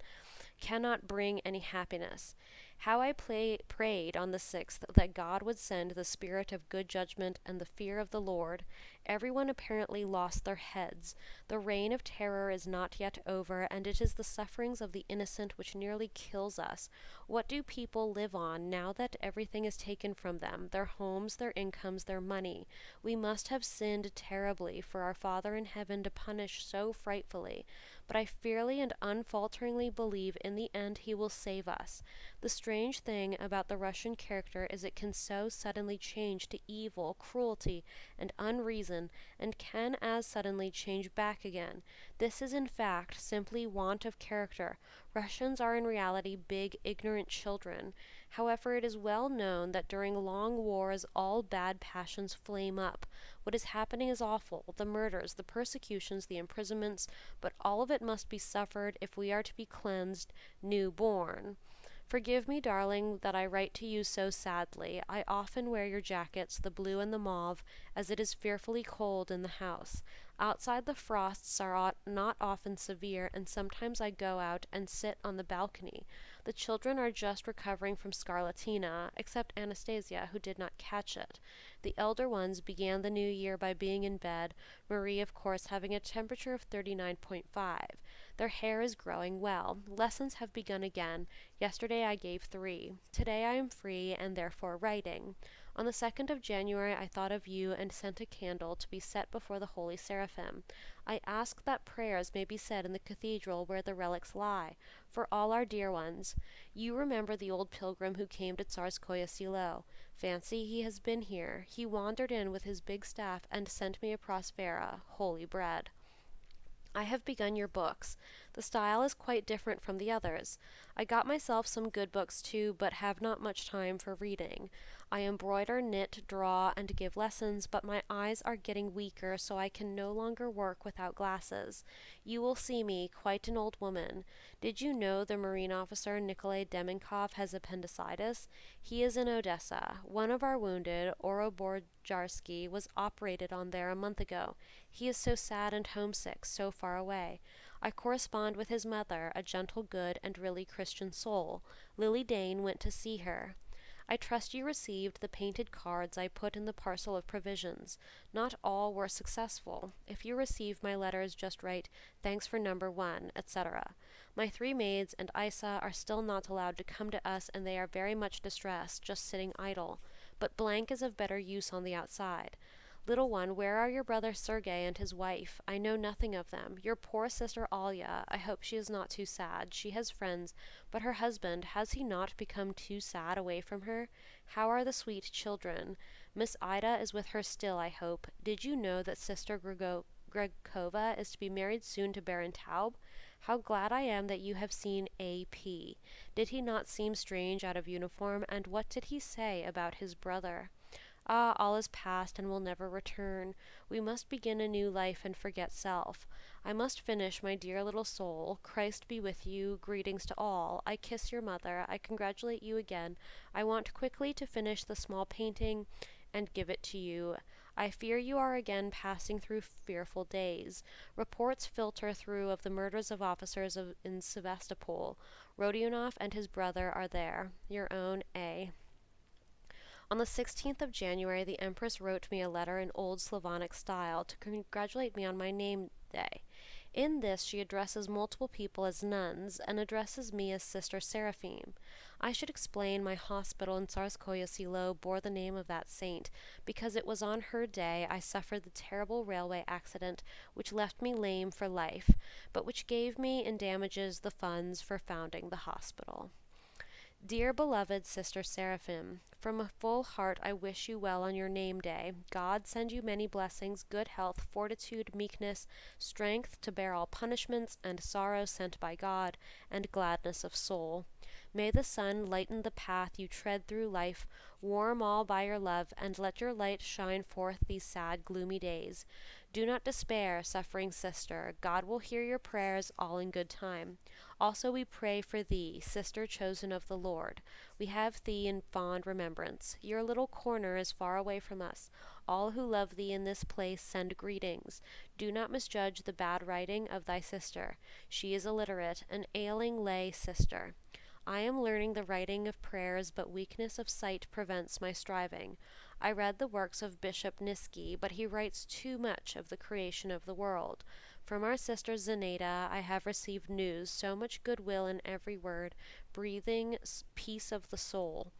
cannot bring any happiness. How I prayed on the 6th that God would send the spirit of good judgment and the fear of the Lord. Everyone apparently lost their heads. The reign of terror is not yet over, and it is the sufferings of the innocent which nearly kills us. What do people live on now that everything is taken from them, their homes, their incomes, their money? We must have sinned terribly for our Father in heaven to punish so frightfully, but I fairly and unfalteringly believe in the end he will save us. The strange thing about the Russian character is it can so suddenly change to evil, cruelty, and unreason, and can as suddenly change back again. This is in fact simply want of character. Russians are in reality big, ignorant children. However, it is well known that during long wars all bad passions flame up. What is happening is awful, the murders, the persecutions, the imprisonments, but all of it must be suffered if we are to be cleansed, new born. Forgive me, darling, that I write to you so sadly. I often wear your jackets, the blue and the mauve, as it is fearfully cold in the house. Outside the frosts are not often severe, and sometimes I go out and sit on the balcony. The children are just recovering from scarlatina, except Anastasia, who did not catch it. The elder ones began the new year by being in bed, Marie, of course, having a temperature of 39.5. Their hair is growing well. Lessons have begun again. Yesterday I gave 3. Today I am free and therefore writing. On the 2nd of January I thought of you and sent a candle to be set before the Holy Seraphim. I ask that prayers may be said in the cathedral where the relics lie, for all our dear ones. You remember the old pilgrim who came to Tsarskoye Selo. Fancy, he has been here. He wandered in with his big staff and sent me a prosvera, holy bread. I have begun your books. The style is quite different from the others. I got myself some good books too, but have not much time for reading. I embroider, knit, draw, and give lessons, but my eyes are getting weaker, so I can no longer work without glasses. You will see me quite an old woman. Did you know the Marine officer Nikolai Demenkov has appendicitis? He is in Odessa. One of our wounded, Oroborjarsky, was operated on there a month ago. He is so sad and homesick, so far away. I correspond with his mother, a gentle, good, and really Christian soul. Lily Dane went to see her. I trust you received the painted cards I put in the parcel of provisions. Not all were successful. If you receive my letters, just write, thanks for number 1, etc. My 3 maids and Isa are still not allowed to come to us, and they are very much distressed, just sitting idle. But blank is of better use on the outside. Little one, where are your brother Sergei and his wife? I know nothing of them. Your poor sister Alya, I hope she is not too sad. She has friends, but her husband, has he not become too sad away from her? How are the sweet children? Miss Ida is with her still, I hope. Did you know that Sister Gregkova is to be married soon to Baron Taub? How glad I am that you have seen A.P. Did he not seem strange out of uniform, and what did he say about his brother? Ah, all is past and will never return. We must begin a new life and forget self. I must finish, my dear little soul. Christ be with you. Greetings to all. I kiss your mother. I congratulate you again. I want quickly to finish the small painting and give it to you. I fear you are again passing through fearful days. Reports filter through of the murders of officers in Sevastopol. Rodionov and his brother are there. Your own A. On the 16th of January, the Empress wrote me a letter in old Slavonic style to congratulate me on my name day. In this she addresses multiple people as nuns, and addresses me as Sister Seraphim. I should explain my hospital in Tsarskoye Selo bore the name of that saint, because it was on her day I suffered the terrible railway accident which left me lame for life, but which gave me in damages the funds for founding the hospital. Dear beloved Sister Seraphim, from a full heart I wish you well on your name day. God send you many blessings, good health, fortitude, meekness, strength to bear all punishments and sorrows sent by God, and gladness of soul. May the sun lighten the path you tread through life, warm all by your love, and let your light shine forth these sad, gloomy days. Do not despair, suffering sister. God will hear your prayers all in good time. Also we pray for thee, sister chosen of the Lord. We have thee in fond remembrance. Your little corner is far away from us. All who love thee in this place send greetings. Do not misjudge the bad writing of thy sister. She is illiterate, an ailing lay sister. I am learning the writing of prayers, but weakness of sight prevents my striving. I read the works of Bishop Niski, but he writes too much of the creation of the world. From our sister Zenaida I have received news, so much goodwill in every word, breathing peace of the soul.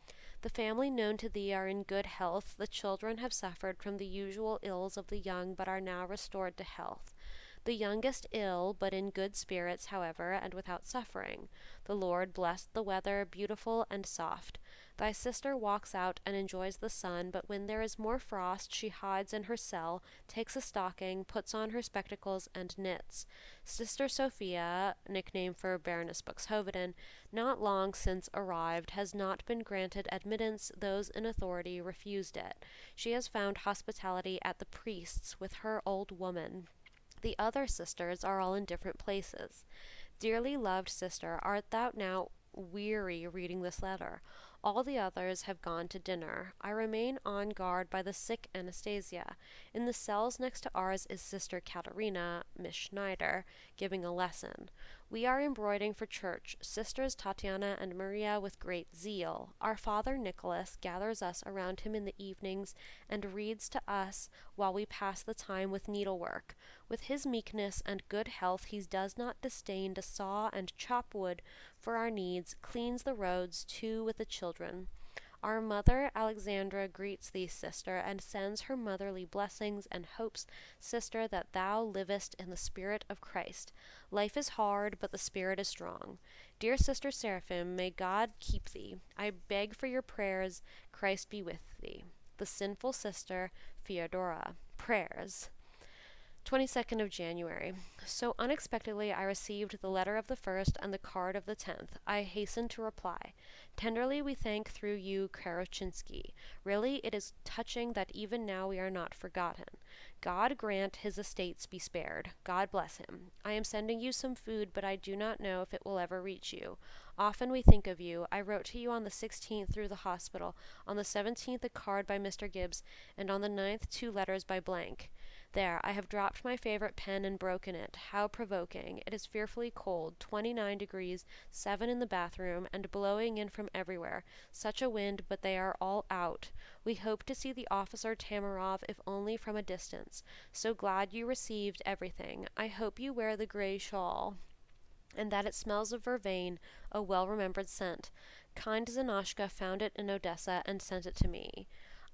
The family known to thee are in good health. The children have suffered from the usual ills of the young, but are now restored to health. The youngest ill, but in good spirits, however, and without suffering. The Lord blessed the weather, beautiful and soft. Thy sister walks out and enjoys the sun, but when there is more frost, she hides in her cell, takes a stocking, puts on her spectacles, and knits. Sister Sophia, nickname for Baroness Buxhoveden, not long since arrived, has not been granted admittance. Those in authority refused it. She has found hospitality at the priest's with her old woman. The other sisters are all in different places. Dearly loved sister, art thou now weary reading this letter? All the others have gone to dinner. I remain on guard by the sick Anastasia. In the cells next to ours is Sister Katerina, Miss Schneider, giving a lesson. We are embroidering for church, Sisters Tatiana and Maria with great zeal. Our Father Nicholas gathers us around him in the evenings and reads to us while we pass the time with needlework. With his meekness and good health he does not disdain to saw and chop wood for our needs, cleans the roads too with the children. Our mother Alexandra greets thee, sister, and sends her motherly blessings, and hopes, sister, that thou livest in the spirit of Christ. Life is hard, but the spirit is strong. Dear Sister Seraphim, may God keep thee. I beg for your prayers. Christ be with thee. The sinful sister, Fyodora. Prayers. 22nd of January. So unexpectedly I received the letter of the 1st and the card of the 10th. I hastened to reply. Tenderly we thank through you, Karochinsky. Really, it is touching that even now we are not forgotten. God grant his estates be spared. God bless him. I am sending you some food, but I do not know if it will ever reach you. Often we think of you. I wrote to you on the 16th through the hospital, on the 17th a card by Mr. Gibbs, and on the 9th 2 letters by blank. There, I have dropped my favorite pen and broken it. How provoking. It is fearfully cold, 29 degrees, 7 in the bathroom, and blowing in from everywhere. Such a wind, but they are all out. We hope to see the officer Tamarov, if only from a distance. So glad you received everything. I hope you wear the gray shawl, and that it smells of vervain, a well-remembered scent. Kind Zanoshka found it in Odessa and sent it to me.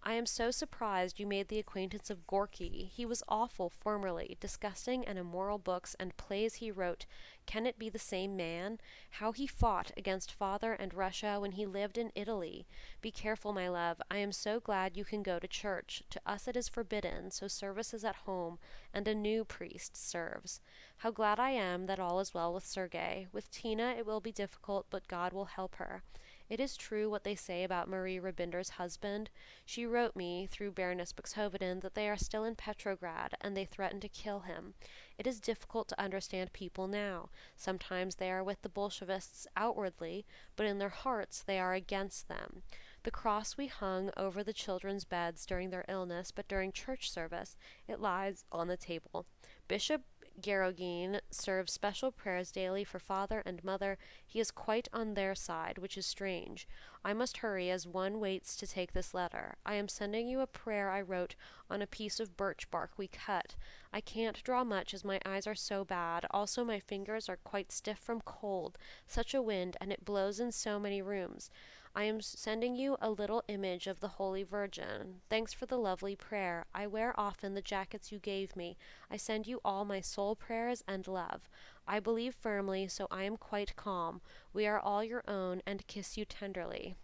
I am so surprised you made the acquaintance of Gorky. He was awful formerly, disgusting and immoral books and plays he wrote. Can it be the same man? How he fought against father and Russia when he lived in Italy. Be careful, my love. I am so glad you can go to church. To us it is forbidden, so service is at home, and a new priest serves. How glad I am that all is well with Sergei. With Tina it will be difficult, but God will help her. It is true what they say about Marie Rabinder's husband. She wrote me, through Baroness Buxhoveden, that they are still in Petrograd, and they threaten to kill him. It is difficult to understand people now. Sometimes they are with the Bolshevists outwardly, but in their hearts they are against them. The cross we hung over the children's beds during their illness, but during church service it lies on the table. Bishop Gerogin serves special prayers daily for father and mother. He is quite on their side, which is strange. I must hurry as one waits to take this letter. I am sending you a prayer I wrote on a piece of birch bark we cut. I can't draw much as my eyes are so bad. Also my fingers are quite stiff from cold. Such a wind, and it blows in so many rooms. I am sending you a little image of the Holy Virgin. Thanks for the lovely prayer. I wear often the jackets you gave me. I send you all my soul prayers and love. I believe firmly, so I am quite calm. We are all your own, and kiss you tenderly.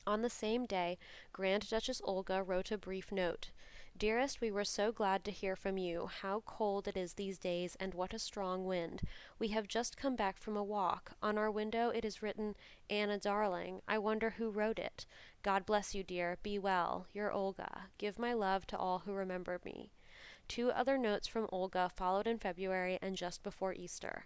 On the same day, Grand Duchess Olga wrote a brief note. Dearest, we were so glad to hear from you. How cold it is these days, and what a strong wind. We have just come back from a walk. On our window it is written, Anna darling. I wonder who wrote it. God bless you, dear. Be well. Your Olga. Give my love to all who remember me. 2 other notes from Olga followed in February and just before Easter.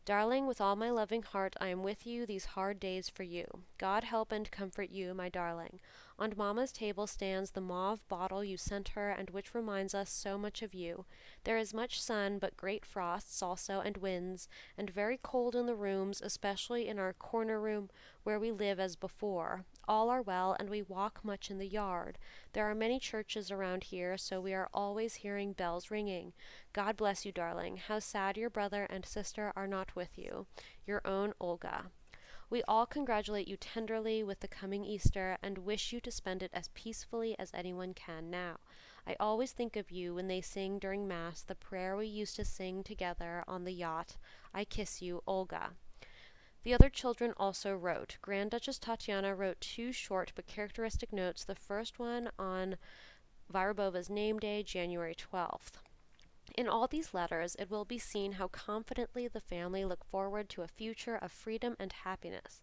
Darling, with all my loving heart, I am with you these hard days for you. God help and comfort you, my darling. On Mamma's table stands the mauve bottle you sent her, and which reminds us so much of you. There is much sun, but great frosts also, and winds, and very cold in the rooms, especially in our corner room, where we live as before. All are well, and we walk much in the yard. There are many churches around here, so we are always hearing bells ringing. God bless you, darling. How sad your brother and sister are not with you. Your own Olga. We all congratulate you tenderly with the coming Easter, and wish you to spend it as peacefully as anyone can now. I always think of you when they sing during Mass the prayer we used to sing together on the yacht. I kiss you, Olga. The other children also wrote. Grand Duchess Tatiana wrote 2 short but characteristic notes, the first one on Vyrubova's name day, January 12th. In all these letters it will be seen how confidently the family look forward to a future of freedom and happiness.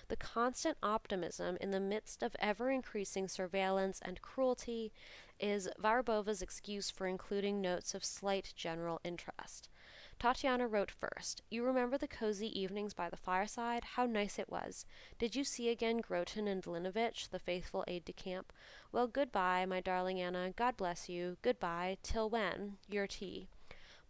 The constant optimism in the midst of ever-increasing surveillance and cruelty is Vyrubova's excuse for including notes of slight general interest. Tatiana wrote first. You remember the cozy evenings by the fireside? How nice it was. Did you see again Groton and Linovitch, the faithful aide-de-camp? Well, good-bye, my darling Anna. God bless you. Good-bye. Till when? Your tea.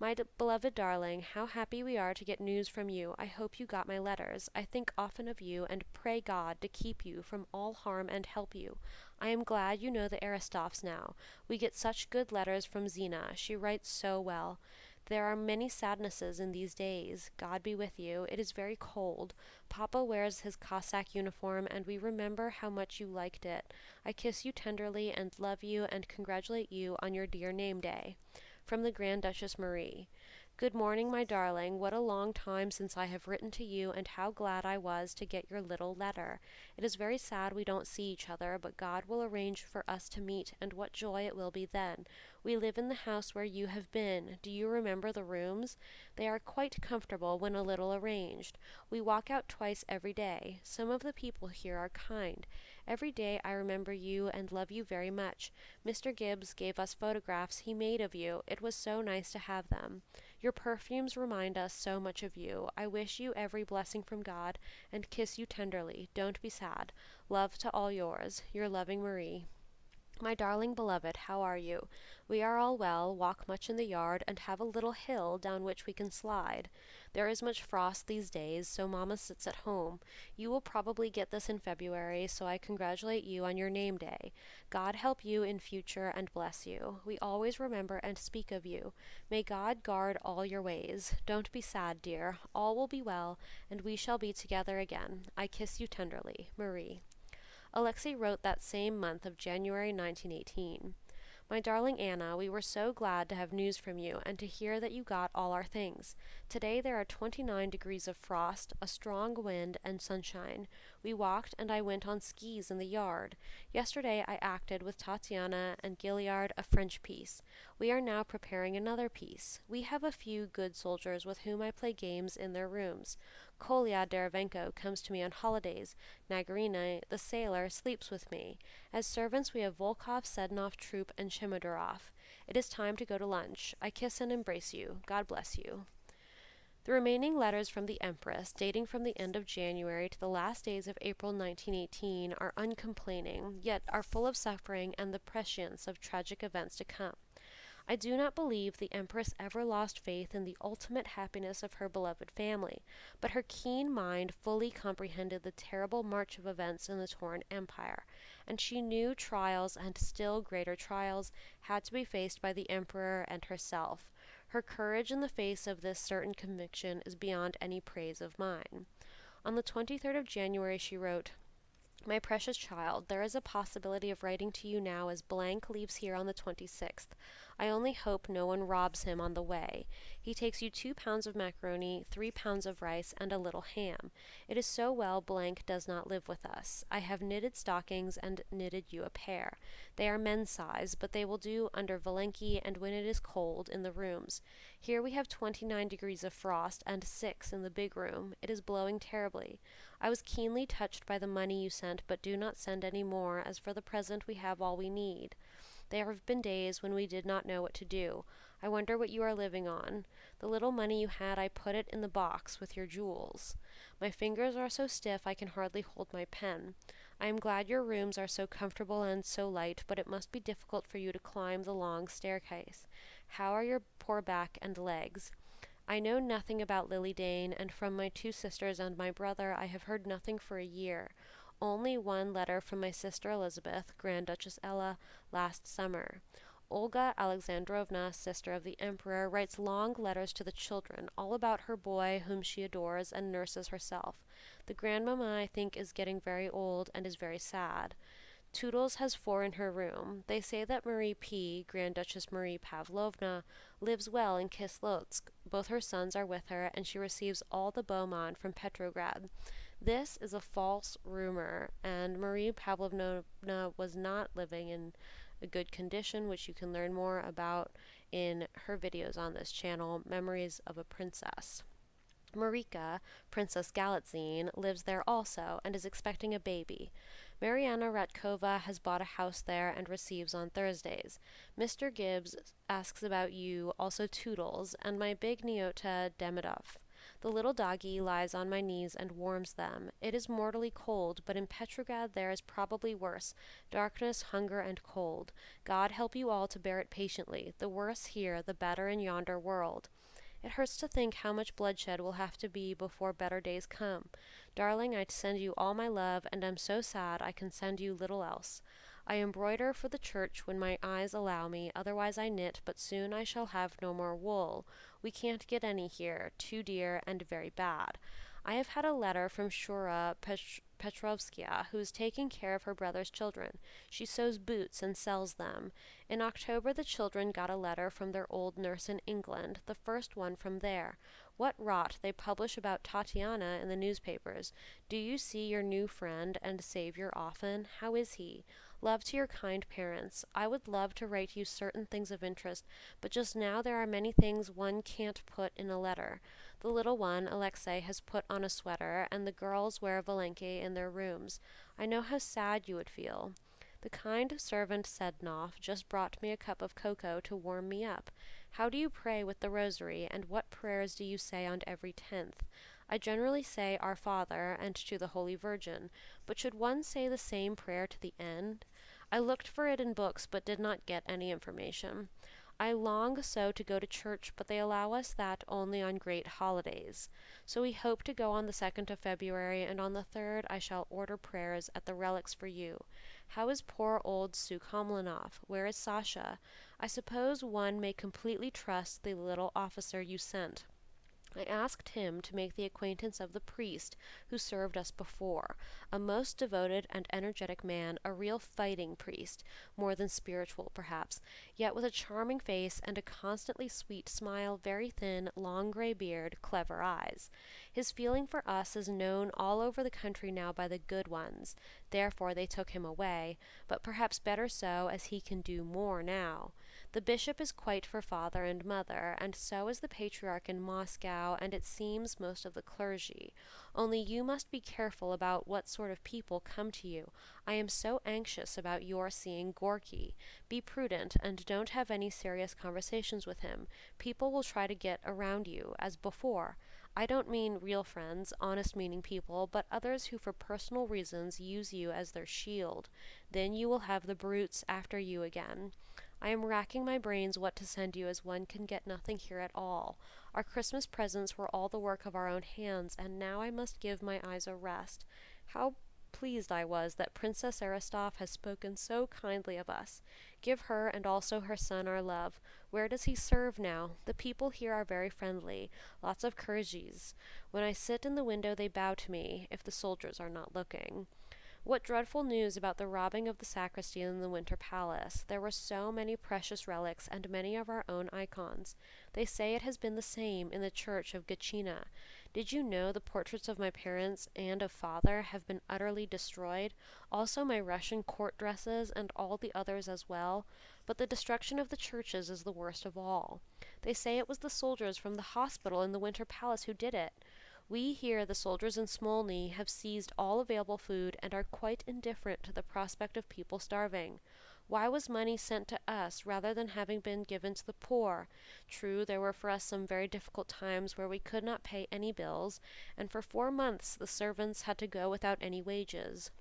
My beloved darling, how happy we are to get news from you. I hope you got my letters. I think often of you, and pray God to keep you from all harm and help you. I am glad you know the Aristofs now. We get such good letters from Zina. She writes so well. There are many sadnesses in these days. God be with you. It is very cold. Papa wears his Cossack uniform, and we remember how much you liked it. I kiss you tenderly and love you and congratulate you on your dear name day. From the Grand Duchess Marie. Good morning, my darling. What a long time since I have written to you, and how glad I was to get your little letter. It is very sad we don't see each other, but God will arrange for us to meet, and what joy it will be then. We live in the house where you have been. Do you remember the rooms? They are quite comfortable when a little arranged. We walk out twice every day. Some of the people here are kind. Every day I remember you and love you very much. Mr. Gibbs gave us photographs he made of you. It was so nice to have them. Your perfumes remind us so much of you. I wish you every blessing from God, and kiss you tenderly. Don't be sad. Love to all yours. Your loving Marie. My darling beloved, how are you? We are all well, walk much in the yard, and have a little hill down which we can slide. There is much frost these days, so Mamma sits at home. You will probably get this in February, so I congratulate you on your name day. God help you in future and bless you. We always remember and speak of you. May God guard all your ways. Don't be sad, dear. All will be well, and we shall be together again. I kiss you tenderly. Marie. Alexei wrote that same month of January 1918. My darling Anna, we were so glad to have news from you and to hear that you got all our things. Today there are 29 degrees of frost, a strong wind, and sunshine. We walked and I went on skis in the yard. Yesterday I acted with Tatiana and Gilliard a French piece. We are now preparing another piece. We have a few good soldiers with whom I play games in their rooms. Kolya Derivenko comes to me on holidays. Nagarina, the sailor, sleeps with me. As servants we have Volkov, Sednov, Troop, and Shemodorov. It is time to go to lunch. I kiss and embrace you. God bless you. The remaining letters from the Empress, dating from the end of January to the last days of April 1918, are uncomplaining, yet are full of suffering and the prescience of tragic events to come. I do not believe the Empress ever lost faith in the ultimate happiness of her beloved family, but her keen mind fully comprehended the terrible march of events in the torn empire, and she knew trials and still greater trials had to be faced by the Emperor and herself. Her courage in the face of this certain conviction is beyond any praise of mine. On the 23rd of January she wrote, my precious child, there is a possibility of writing to you now as Blank leaves here on the 26th. I only hope no one robs him on the way. He takes you 2 pounds of macaroni, 3 pounds of rice, and a little ham. It is so well Blank does not live with us. I have knitted stockings and knitted you a pair. They are men's size, but they will do under Valenki and when it is cold in the rooms. Here we have 29 degrees of frost and 6 in the big room. It is blowing terribly. I was keenly touched by the money you sent, but do not send any more, as for the present we have all we need. There have been days when we did not know what to do. I wonder what you are living on. The little money you had I put it in the box with your jewels. My fingers are so stiff I can hardly hold my pen. I am glad your rooms are so comfortable and so light, but it must be difficult for you to climb the long staircase. How are your poor back and legs? I know nothing about Lily Dane, and from my 2 sisters and my brother I have heard nothing for a year. Only one letter from my sister Elizabeth, Grand Duchess Ella, last summer. Olga Alexandrovna, sister of the Emperor, writes long letters to the children, all about her boy, whom she adores and nurses herself. The grandmamma, I think, is getting very old and is very sad. Toodles has 4 in her room. They say that Marie P., Grand Duchess Marie Pavlovna, lives well in Kislotsk. Both her sons are with her, and she receives all the Beaumont from Petrograd. This is a false rumor, and Marie Pavlovna was not living in a good condition, which you can learn more about in her videos on this channel, Memories of a Princess. Marika, Princess Galitzine, lives there also and is expecting a baby. Mariana Ratkova has bought a house there and receives on Thursdays. Mr. Gibbs asks about you, also Toodles, and my big Nyota Demidov. The little doggie lies on my knees and warms them. It is mortally cold, but in Petrograd there is probably worse. Darkness, hunger, and cold. God help you all to bear it patiently. The worse here, the better in yonder world. It hurts to think how much bloodshed will have to be before better days come. Darling, I send you all my love, and am so sad I can send you little else. I embroider for the church when my eyes allow me, otherwise I knit, but soon I shall have no more wool. We can't get any here, too dear and very bad. I have had a letter from Shura Petrovskia, who is taking care of her brother's children. She sews boots and sells them. In October the children got a letter from their old nurse in England, the first one from there. What rot they publish about Tatiana in the newspapers. Do you see your new friend and Saviour often? How is he? Love to your kind parents. I would love to write you certain things of interest, but just now there are many things one can't put in a letter. The little one, Alexei, has put on a sweater, and the girls wear Valenki in their rooms. I know how sad you would feel. The kind servant Sednov just brought me a cup of cocoa to warm me up. How do you pray with the rosary, and what prayers do you say on every 10th? I generally say Our Father and to the Holy Virgin, but should one say the same prayer to the end? I looked for it in books, but did not get any information. I long so to go to church, but they allow us that only on great holidays. So we hope to go on the 2nd of February, and on the 3rd I shall order prayers at the relics for you. How is poor old Sukhomlinov? Where is Sasha? I suppose one may completely trust the little officer you sent. I asked him to make the acquaintance of the priest who served us before, a most devoted and energetic man, a real fighting priest, more than spiritual perhaps, yet with a charming face and a constantly sweet smile, very thin, long gray beard, clever eyes. His feeling for us is known all over the country now by the good ones, therefore they took him away, but perhaps better so, as he can do more now. The bishop is quite for father and mother, and so is the patriarch in Moscow, and it seems most of the clergy. Only you must be careful about what sort of people come to you. I am so anxious about your seeing Gorky. Be prudent, and don't have any serious conversations with him. People will try to get around you, as before. I don't mean real friends, honest meaning people, but others who for personal reasons use you as their shield. Then you will have the brutes after you again. I am racking my brains what to send you, as one can get nothing here at all. Our Christmas presents were all the work of our own hands, and now I must give my eyes a rest. How pleased I was that Princess Aristov has spoken so kindly of us. Give her and also her son our love. Where does he serve now? The people here are very friendly, lots of Kyrgyz. When I sit in the window they bow to me, if the soldiers are not looking. What dreadful news about the robbing of the sacristy in the Winter Palace. There were so many precious relics and many of our own icons. They say it has been the same in the church of Gachina. Did you know the portraits of my parents and of father have been utterly destroyed? Also my Russian court dresses and all the others as well. But the destruction of the churches is the worst of all. They say it was the soldiers from the hospital in the Winter Palace who did it. We here, the soldiers in Smolny, have seized all available food and are quite indifferent to the prospect of people starving. Why was money sent to us rather than having been given to the poor? True, there were for us some very difficult times where we could not pay any bills, and for 4 months the servants had to go without any wages.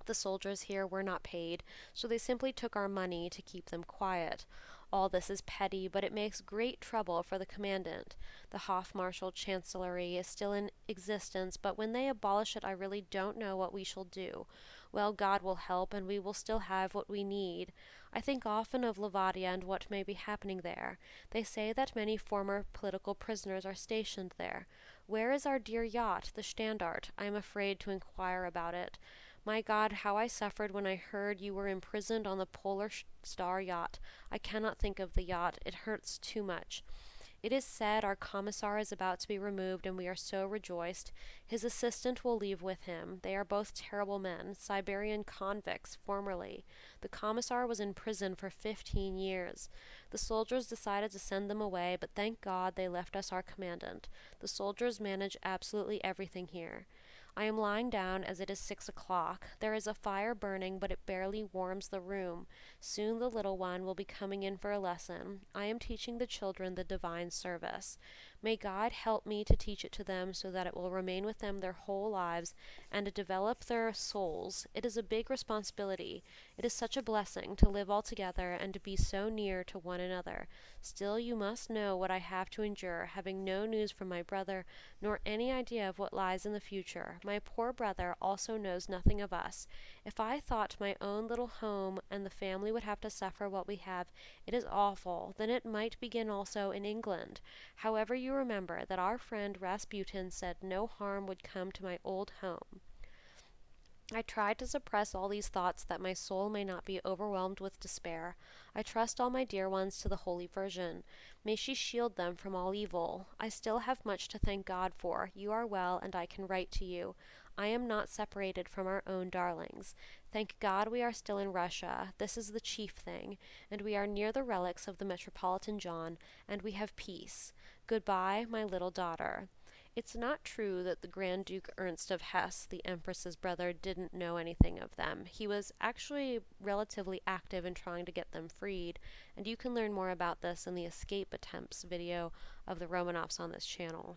The soldiers here were not paid, so they simply took our money to keep them quiet. All this is petty, but it makes great trouble for the commandant. The Hofmarschall Chancellery is still in existence, but when they abolish it I really don't know what we shall do. Well, God will help, and we will still have what we need. I think often of Livadia and what may be happening there. They say that many former political prisoners are stationed there. Where is our dear yacht, the Standard? I am afraid to inquire about it. My God, how I suffered when I heard you were imprisoned on the Polar Star yacht. I cannot think of the yacht. It hurts too much. It is said our commissar is about to be removed, and we are so rejoiced. His assistant will leave with him. They are both terrible men, Siberian convicts formerly. The commissar was in prison for 15 years. The soldiers decided to send them away, but thank God they left us our commandant. The soldiers manage absolutely everything here. I am lying down, as it is 6 o'clock. There is a fire burning, but it barely warms the room. Soon the little one will be coming in for a lesson. I am teaching the children the divine service. May God help me to teach it to them so that it will remain with them their whole lives and to develop their souls. It is a big responsibility. It is such a blessing to live all together and to be so near to one another. Still, you must know what I have to endure, having no news from my brother, nor any idea of what lies in the future. My poor brother also knows nothing of us. If I thought my own little home and the family would have to suffer what we have, it is awful. Then it might begin also in England. However, you remember that our friend Rasputin said no harm would come to my old home. I try to suppress all these thoughts that my soul may not be overwhelmed with despair. I trust all my dear ones to the Holy Virgin. May she shield them from all evil. I still have much to thank God for. You are well, and I can write to you. I am not separated from our own darlings. Thank God we are still in Russia. This is the chief thing. And we are near the relics of the Metropolitan John, and we have peace. Goodbye, my little daughter. It's not true that the Grand Duke Ernst of Hesse, the Empress's brother, didn't know anything of them. He was actually relatively active in trying to get them freed, and you can learn more about this in the escape attempts video of the Romanovs on this channel.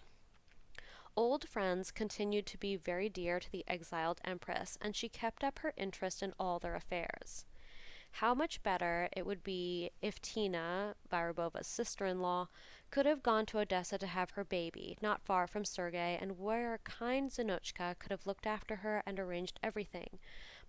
Old friends continued to be very dear to the exiled Empress, and she kept up her interest in all their affairs. How much better it would be if Tina, Vyrubova's sister-in-law, could have gone to Odessa to have her baby, not far from Sergei, and where kind Zinochka could have looked after her and arranged everything.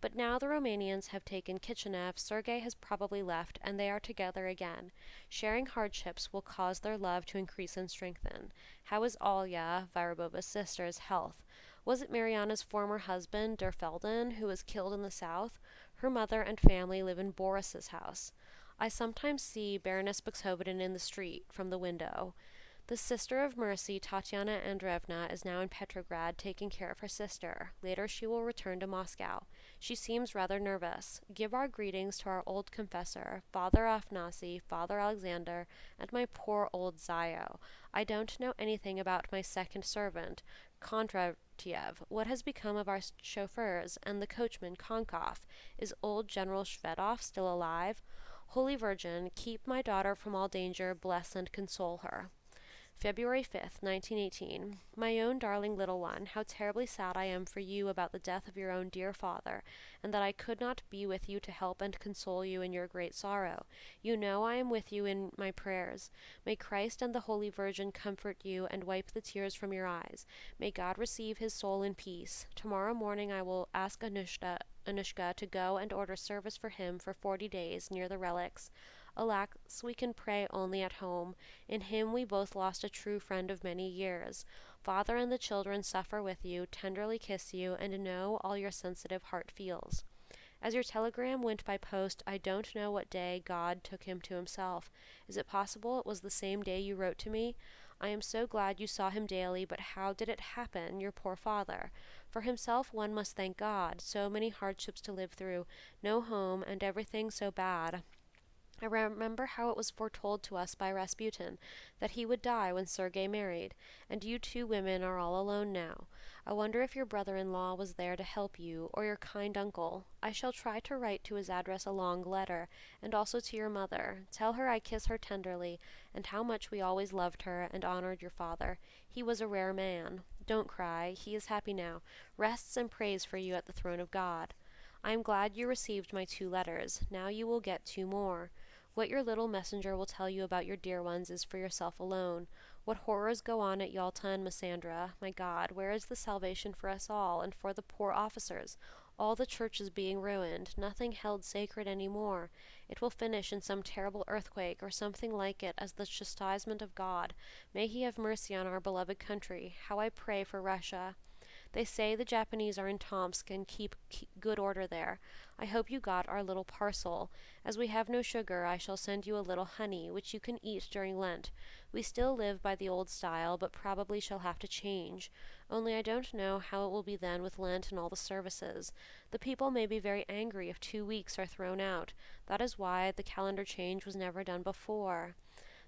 But now the Romanians have taken Kishinev, Sergei has probably left, and they are together again. Sharing hardships will cause their love to increase and strengthen. How is Olya, Vyrubova's sister's health? Was it Mariana's former husband, Der Felden, who was killed in the south? Her mother and family live in Boris's house. I sometimes see Baroness Buxhoveden in the street, from the window. The Sister of Mercy, Tatiana Andreevna, is now in Petrograd taking care of her sister. Later she will return to Moscow. She seems rather nervous. Give our greetings to our old confessor, Father Afnasy, Father Alexander, and my poor old Zayo. I don't know anything about my second servant, Kondratiev. What has become of our chauffeurs and the coachman, Konkov? Is old General Shvedov still alive? Holy Virgin, keep my daughter from all danger, bless and console her. February 5th, 1918. My own darling little one, how terribly sad I am for you about the death of your own dear father, and that I could not be with you to help and console you in your great sorrow. You know I am with you in my prayers. May Christ and the Holy Virgin comfort you and wipe the tears from your eyes. May God receive his soul in peace. Tomorrow morning I will ask Anushka to go and order service for him for 40 days near the relics. Alas, we can pray only at home. In him we both lost a true friend of many years. Father and the children suffer with you, tenderly kiss you, and know all your sensitive heart feels. As your telegram went by post, I don't know what day God took him to himself. Is it possible it was the same day you wrote to me? I am so glad you saw him daily, but how did it happen, your poor father? For himself one must thank God. So many hardships to live through, no home, and everything so bad. I remember how it was foretold to us by Rasputin that he would die when Sergei married, and you two women are all alone now. I wonder if your brother-in-law was there to help you, or your kind uncle. I shall try to write to his address a long letter, and also to your mother. Tell her I kiss her tenderly, and how much we always loved her and honored your father. He was a rare man. Don't cry. He is happy now, rests and prays for you at the throne of God. I am glad you received my 2 letters. Now you will get 2 more. What your little messenger will tell you about your dear ones is for yourself alone. What horrors go on at Yalta and Alexandra. My God, where is the salvation for us all, and for the poor officers? All the churches being ruined, nothing held sacred any more. It will finish in some terrible earthquake, or something like it, as the chastisement of God. May he have mercy on our beloved country. How I pray for Russia. They say the Japanese are in Tomsk and keep good order there. I hope you got our little parcel. As we have no sugar, I shall send you a little honey, which you can eat during Lent. We still live by the old style, but probably shall have to change. Only I don't know how it will be then with Lent and all the services. The people may be very angry if 2 weeks are thrown out. That is why the calendar change was never done before.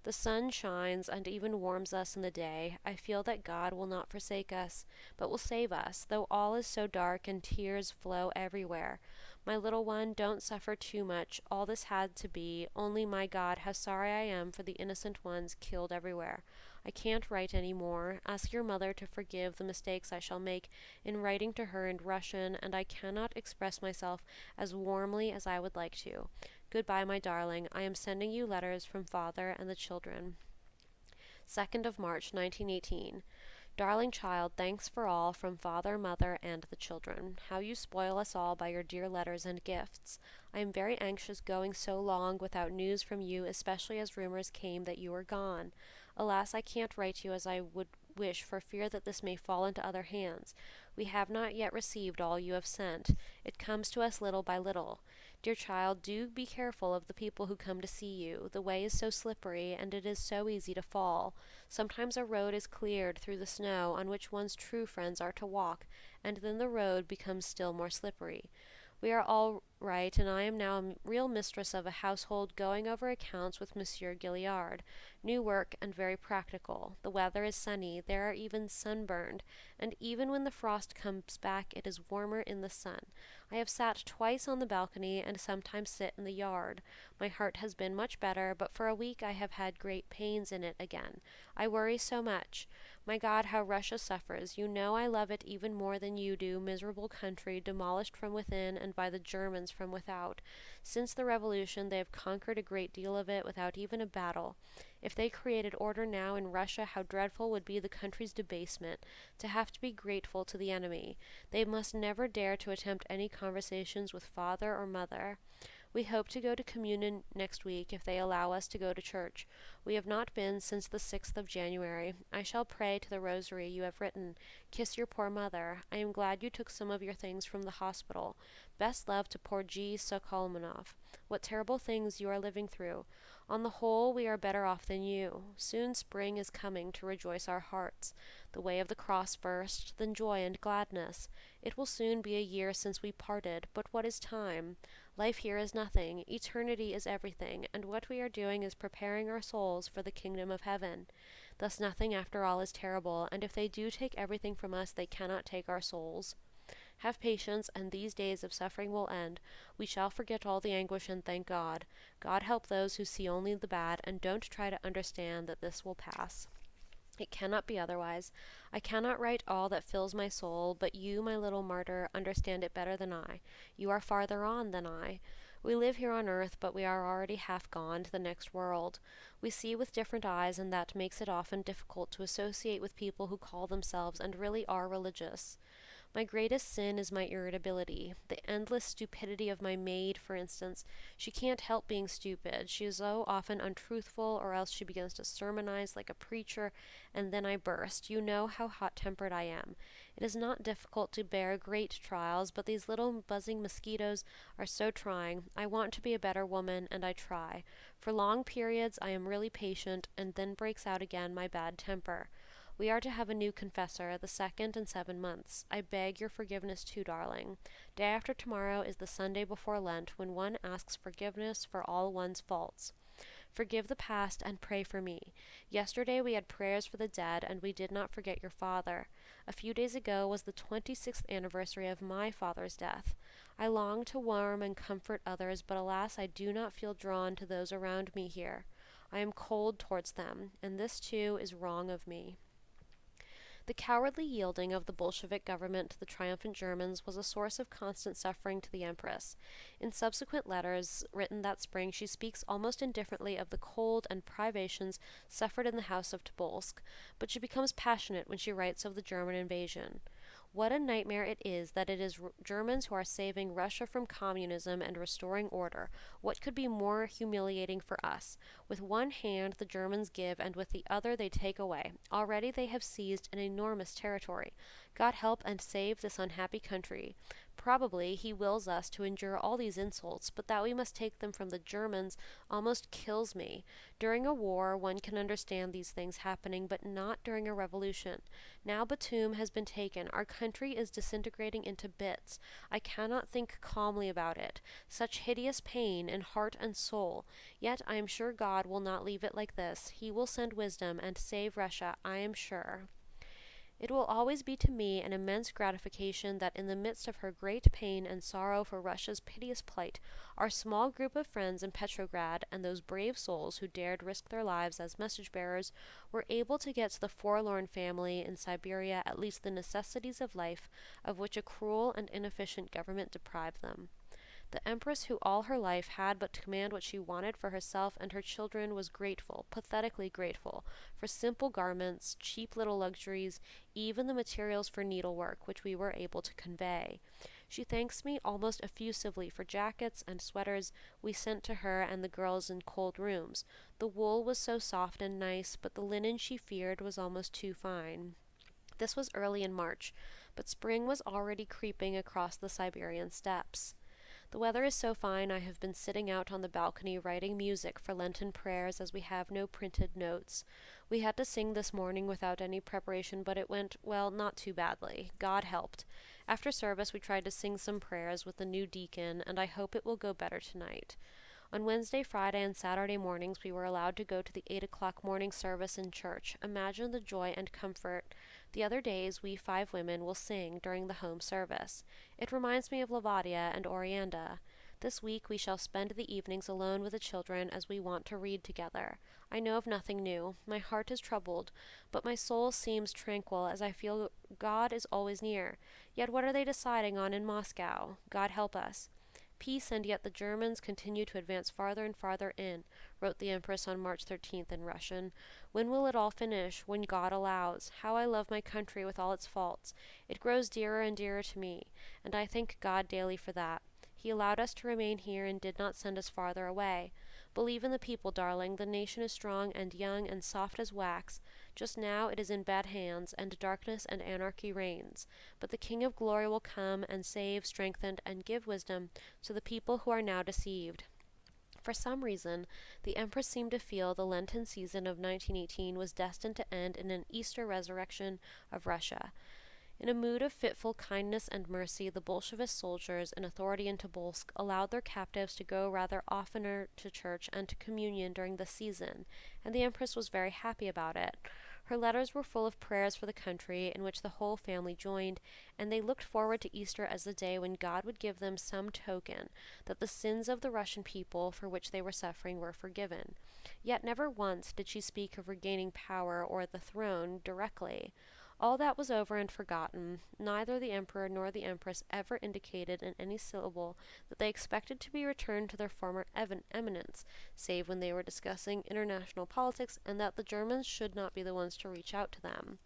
The sun shines and even warms us in the day. I feel that God will not forsake us, but will save us, though all is so dark and tears flow everywhere. My little one, don't suffer too much. All this had to be. Only, my God, how sorry I am for the innocent ones killed everywhere. I can't write any more. Ask your mother to forgive the mistakes I shall make in writing to her in Russian, and I cannot express myself as warmly as I would like to. Goodbye, my darling. I am sending you letters from Father and the children. 2nd of March, 1918. Darling child, thanks for all from Father, Mother, and the children. How you spoil us all by your dear letters and gifts. I am very anxious going so long without news from you, especially as rumors came that you were gone. Alas, I can't write you as I would wish for fear that this may fall into other hands. We have not yet received all you have sent. It comes to us little by little. Dear child, do be careful of the people who come to see you. The way is so slippery, and it is so easy to fall. Sometimes a road is cleared through the snow on which one's true friends are to walk, and then the road becomes still more slippery. We are all right, and I am now a real mistress of a household, going over accounts with Monsieur Gilliard. New work and very practical. The weather is sunny. There are even sunburned, and even when the frost comes back it is warmer in the sun. I have sat twice on the balcony and sometimes sit in the yard. My heart has been much better, but for a week I have had great pains in it again. I worry so much. My God, how Russia suffers. You know I love it even more than you do, miserable country, demolished from within and by the Germans from without. Since the revolution, they have conquered a great deal of it without even a battle. If they created order now in Russia, how dreadful would be the country's debasement, to have to be grateful to the enemy. They must never dare to attempt any conversations with father or mother. We hope to go to communion next week if they allow us to go to church. We have not been since the 6th of January. I shall pray to the rosary you have written. Kiss your poor mother. I am glad you took some of your things from the hospital. Best love to poor G. Sokolmanov. What terrible things you are living through. On the whole, we are better off than you. Soon spring is coming to rejoice our hearts. The way of the cross first, then joy and gladness. It will soon be a year since we parted, but what is time? Life here is nothing, eternity is everything, and what we are doing is preparing our souls for the kingdom of heaven. Thus nothing after all is terrible, and if they do take everything from us, they cannot take our souls. Have patience, and these days of suffering will end. We shall forget all the anguish and thank God. God help those who see only the bad and don't try to understand that this will pass. It cannot be otherwise. I cannot write all that fills my soul, but you, my little martyr, understand it better than I. You are farther on than I. We live here on earth, but we are already half gone to the next world. We see with different eyes, and that makes it often difficult to associate with people who call themselves and really are religious. My greatest sin is my irritability. The endless stupidity of my maid, for instance. She can't help being stupid. She is so often untruthful, or else she begins to sermonize like a preacher, and then I burst. You know how hot-tempered I am. It is not difficult to bear great trials, but these little buzzing mosquitoes are so trying. I want to be a better woman, and I try. For long periods I am really patient, and then breaks out again my bad temper. We are to have a new confessor, the second in 7 months. I beg your forgiveness too, darling. Day after tomorrow is the Sunday before Lent, when one asks forgiveness for all one's faults. Forgive the past and pray for me. Yesterday we had prayers for the dead, and we did not forget your father. A few days ago was the 26th anniversary of my father's death. I long to warm and comfort others, but alas, I do not feel drawn to those around me here. I am cold towards them, and this too is wrong of me. The cowardly yielding of the Bolshevik government to the triumphant Germans was a source of constant suffering to the Empress. In subsequent letters written that spring, she speaks almost indifferently of the cold and privations suffered in the house of Tobolsk, but she becomes passionate when she writes of the German invasion. What a nightmare it is that it is Germans who are saving Russia from communism and restoring order. What could be more humiliating for us? With one hand the Germans give, and with the other they take away. Already they have seized an enormous territory. God help and save this unhappy country. Probably he wills us to endure all these insults, but that we must take them from the Germans almost kills me. During a war one can understand these things happening, but not during a revolution. Now Batum has been taken. Our country is disintegrating into bits. I cannot think calmly about it. Such hideous pain in heart and soul. Yet I am sure God will not leave it like this. He will send wisdom and save Russia, I am sure. It will always be to me an immense gratification that in the midst of her great pain and sorrow for Russia's piteous plight, our small group of friends in Petrograd and those brave souls who dared risk their lives as message-bearers were able to get to the forlorn family in Siberia at least the necessities of life of which a cruel and inefficient government deprived them. The Empress, who all her life had but to command what she wanted for herself and her children, was grateful, pathetically grateful, for simple garments, cheap little luxuries, even the materials for needlework, which we were able to convey. She thanks me almost effusively for jackets and sweaters we sent to her and the girls in cold rooms. The wool was so soft and nice, but the linen she feared was almost too fine. This was early in March, but spring was already creeping across the Siberian steppes. The weather is so fine I have been sitting out on the balcony writing music for Lenten prayers as we have no printed notes. We had to sing this morning without any preparation, but it went, well, not too badly. God helped. After service we tried to sing some prayers with the new deacon, and I hope it will go better tonight. On Wednesday, Friday, and Saturday mornings we were allowed to go to the 8 o'clock morning service in church. Imagine the joy and comfort. The other days we 5 women will sing during the home service. It reminds me of Lavadia and Orianda. This week we shall spend the evenings alone with the children as we want to read together. I know of nothing new. My heart is troubled, but my soul seems tranquil as I feel God is always near. Yet what are they deciding on in Moscow? God help us. Peace, and yet the Germans continue to advance farther and farther in, wrote the Empress on March 13th in Russian. When will it all finish? When God allows. How I love my country with all its faults. It grows dearer and dearer to me, and I thank God daily for that. He allowed us to remain here and did not send us farther away. Believe in the people, darling. The nation is strong and young and soft as wax. Just now it is in bad hands, and darkness and anarchy reigns. But the King of Glory will come and save, strengthen, and give wisdom to the people who are now deceived. For some reason, the Empress seemed to feel the Lenten season of 1918 was destined to end in an Easter resurrection of Russia. In a mood of fitful kindness and mercy, the Bolshevist soldiers in authority in Tobolsk allowed their captives to go rather oftener to church and to communion during the season, and the Empress was very happy about it. Her letters were full of prayers for the country, in which the whole family joined, and they looked forward to Easter as the day when God would give them some token that the sins of the Russian people for which they were suffering were forgiven. Yet never once did she speak of regaining power or the throne directly. All that was over and forgotten. Neither the Emperor nor the Empress ever indicated in any syllable that they expected to be returned to their former eminence, save when they were discussing international politics, and that the Germans should not be the ones to reach out to them.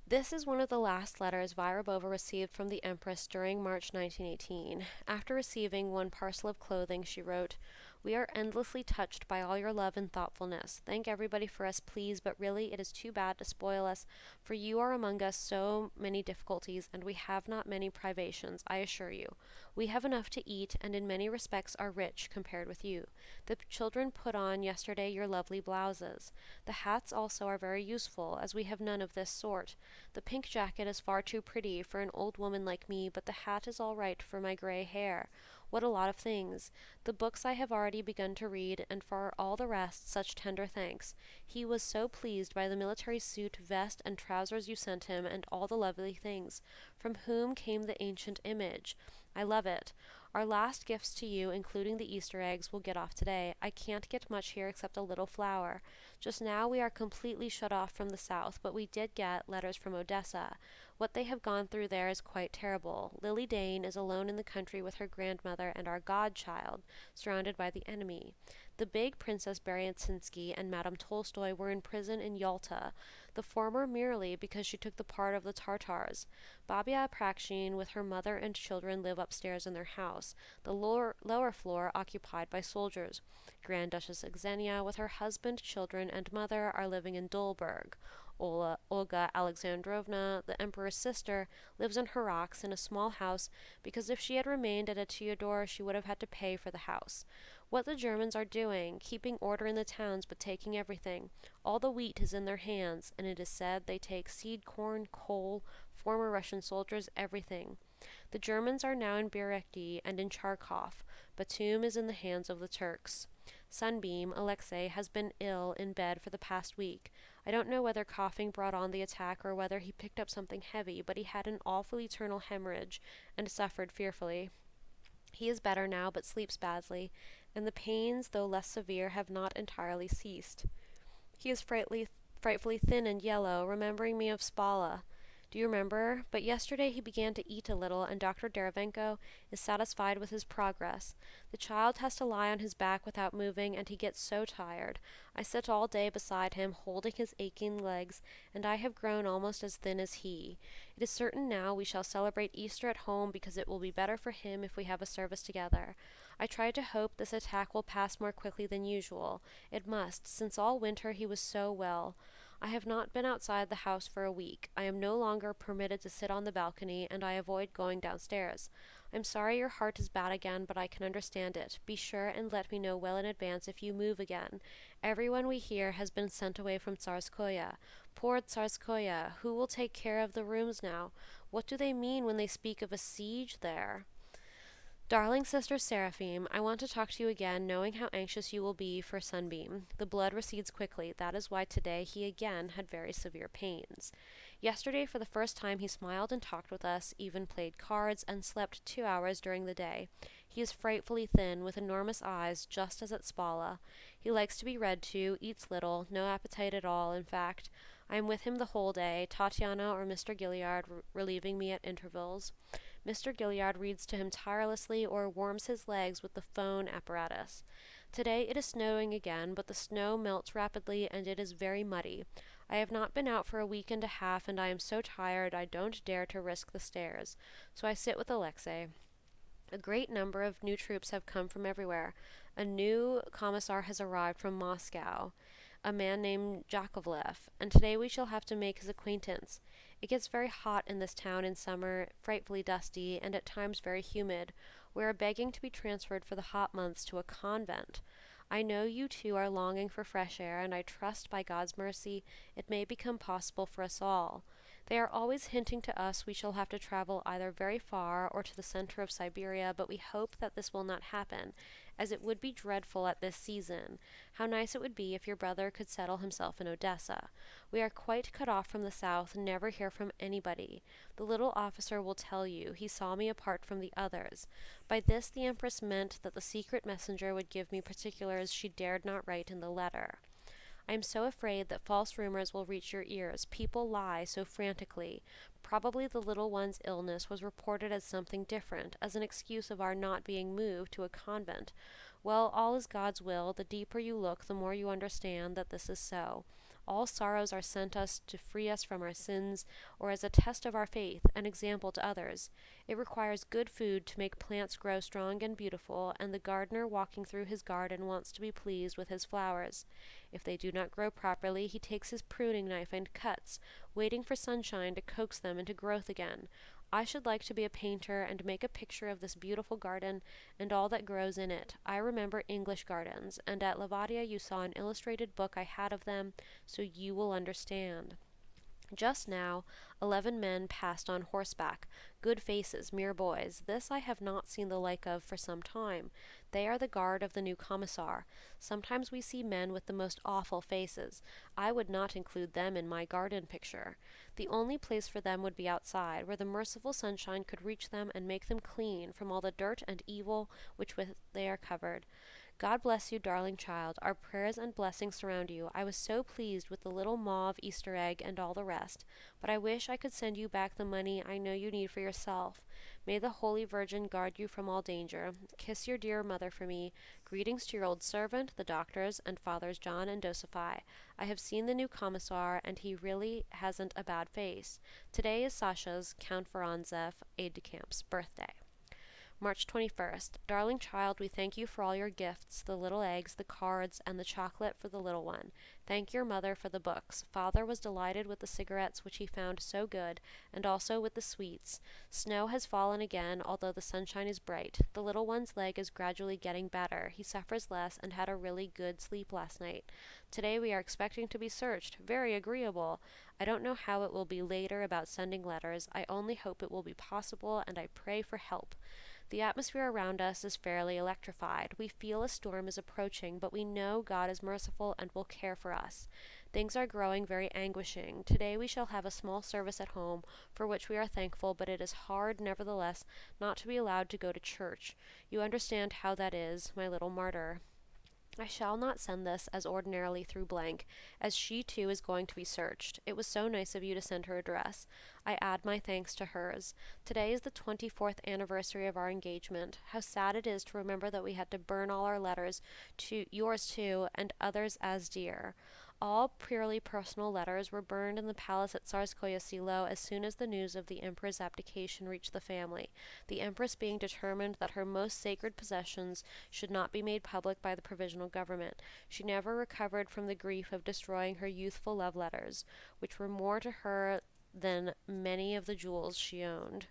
This is one of the last letters Vyrubova received from the Empress during March 1918. After receiving one parcel of clothing, she wrote, "We are endlessly touched by all your love and thoughtfulness. Thank everybody for us, please, but really it is too bad to spoil us, for you are among us so many difficulties, and we have not many privations, I assure you. We have enough to eat, and in many respects are rich compared with you. The children put on yesterday your lovely blouses. The hats also are very useful, as we have none of this sort. The pink jacket is far too pretty for an old woman like me, but the hat is all right for my gray hair. What a lot of things. The books I have already begun to read, and for all the rest, such tender thanks. He was so pleased by the military suit, vest, and trousers you sent him, and all the lovely things. From whom came the ancient image? I love it. Our last gifts to you, including the Easter eggs, will get off today. I can't get much here except a little flour. Just now we are completely shut off from the south, but we did get letters from Odessa. What they have gone through there is quite terrible. Lily Dane is alone in the country with her grandmother and our godchild, surrounded by the enemy. The big Princess Beryansky and Madame Tolstoy were in prison in Yalta, the former merely because she took the part of the Tartars. Babia Prakshin with her mother and children live upstairs in their house, the lower floor occupied by soldiers. Grand Duchess Xenia with her husband, children, and mother are living in Dolberg. Olga Alexandrovna, the emperor's sister, lives in Harax in a small house because if she had remained at a Theodore she would have had to pay for the house. What the Germans are doing, keeping order in the towns but taking everything. All the wheat is in their hands, and it is said they take seed corn, coal, former Russian soldiers, everything. The Germans are now in Byreki and in Charkov. Batum is in the hands of the Turks. Sunbeam, Alexei, has been ill in bed for the past week. I don't know whether coughing brought on the attack or whether he picked up something heavy, but he had an awful eternal hemorrhage and suffered fearfully. He is better now, but sleeps badly, and the pains, though less severe, have not entirely ceased. He is frightfully thin and yellow, remembering me of Spala. Do you remember? But yesterday he began to eat a little, and Dr. Derivenko is satisfied with his progress. The child has to lie on his back without moving, and he gets so tired. I sit all day beside him, holding his aching legs, and I have grown almost as thin as he. It is certain now we shall celebrate Easter at home because it will be better for him if we have a service together. I try to hope this attack will pass more quickly than usual. It must, since all winter he was so well. I have not been outside the house for a week. I am no longer permitted to sit on the balcony, and I avoid going downstairs. I'm sorry your heart is bad again, but I can understand it. Be sure and let me know well in advance if you move again. Everyone we hear has been sent away from Tsarskoye. Poor Tsarskoye! Who will take care of the rooms now? What do they mean when they speak of a siege there? Darling Sister Seraphim, I want to talk to you again, knowing how anxious you will be for Sunbeam. The blood recedes quickly. That is why today he again had very severe pains. Yesterday, for the first time, he smiled and talked with us, even played cards, and slept 2 hours during the day. He is frightfully thin, with enormous eyes, just as at Spala. He likes to be read to, eats little, no appetite at all, in fact. I am with him the whole day, Tatiana or Mr. Gilliard relieving me at intervals. Mr. Gilliard reads to him tirelessly or warms his legs with the phone apparatus. Today it is snowing again, but the snow melts rapidly and it is very muddy. I have not been out for a week and a half, and I am so tired I don't dare to risk the stairs. So I sit with Alexei. A great number of new troops have come from everywhere. A new commissar has arrived from Moscow, a man named Jakovlev, and today we shall have to make his acquaintance. It gets very hot in this town in summer, frightfully dusty, and at times very humid. We are begging to be transferred for the hot months to a convent. I know you too are longing for fresh air, and I trust by God's mercy it may become possible for us all. They are always hinting to us we shall have to travel either very far or to the center of Siberia, but we hope that this will not happen, as it would be dreadful at this season. How nice it would be if your brother could settle himself in Odessa. We are quite cut off from the south and never hear from anybody. The little officer will tell you he saw me apart from the others. By this the Empress meant that the secret messenger would give me particulars she dared not write in the letter. I am so afraid that false rumors will reach your ears. People lie so frantically. Probably the little one's illness was reported as something different, as an excuse of our not being moved to a convent. Well, all is God's will. The deeper you look, the more you understand that this is so. All sorrows are sent us to free us from our sins, or as a test of our faith, an example to others. It requires good food to make plants grow strong and beautiful, and the gardener walking through his garden wants to be pleased with his flowers. If they do not grow properly, he takes his pruning knife and cuts, waiting for sunshine to coax them into growth again. I should like to be a painter and make a picture of this beautiful garden and all that grows in it. I remember English gardens, and at Lavadia you saw an illustrated book I had of them, so you will understand. Just now 11 men passed on horseback, good faces, mere boys. This I have not seen the like of for some time. They are the guard of the new commissar. Sometimes we see men with the most awful faces. I would not include them in my garden picture. The only place for them would be outside, where the merciful sunshine could reach them and make them clean from all the dirt and evil which with they are covered. God bless you, darling child. Our prayers and blessings surround you. I was so pleased with the little mauve Easter egg and all the rest, but I wish I could send you back the money I know you need for yourself. May the Holy Virgin guard you from all danger. Kiss your dear mother for me. Greetings to your old servant, the doctors, and Fathers John and Dosify. I have seen the new commissar, and he really hasn't a bad face. Today is Sasha's, Count Voronzev, aide-de-camp's, birthday. March 21st. Darling child, we thank you for all your gifts, the little eggs, the cards, and the chocolate for the little one. Thank your mother for the books. Father was delighted with the cigarettes which he found so good, and also with the sweets. Snow has fallen again, although the sunshine is bright. The little one's leg is gradually getting better. He suffers less and had a really good sleep last night. Today we are expecting to be searched. Very agreeable. I don't know how it will be later about sending letters. I only hope it will be possible, and I pray for help. The atmosphere around us is fairly electrified. We feel a storm is approaching, but we know God is merciful and will care for us. Things are growing very anguishing. Today we shall have a small service at home, for which we are thankful, but it is hard, nevertheless, not to be allowed to go to church. You understand how that is, my little martyr. I shall not send this as ordinarily through blank, as she too is going to be searched. It was so nice of you to send her address. I add my thanks to hers. Today is the 24th anniversary of our engagement. How sad it is to remember that we had to burn all our letters, to yours too, and others as dear. All purely personal letters were burned in the palace at Tsarskoye Selo as soon as the news of the emperor's abdication reached the family, the empress being determined that her most sacred possessions should not be made public by the provisional government. She never recovered from the grief of destroying her youthful love letters, which were more to her than many of the jewels she owned.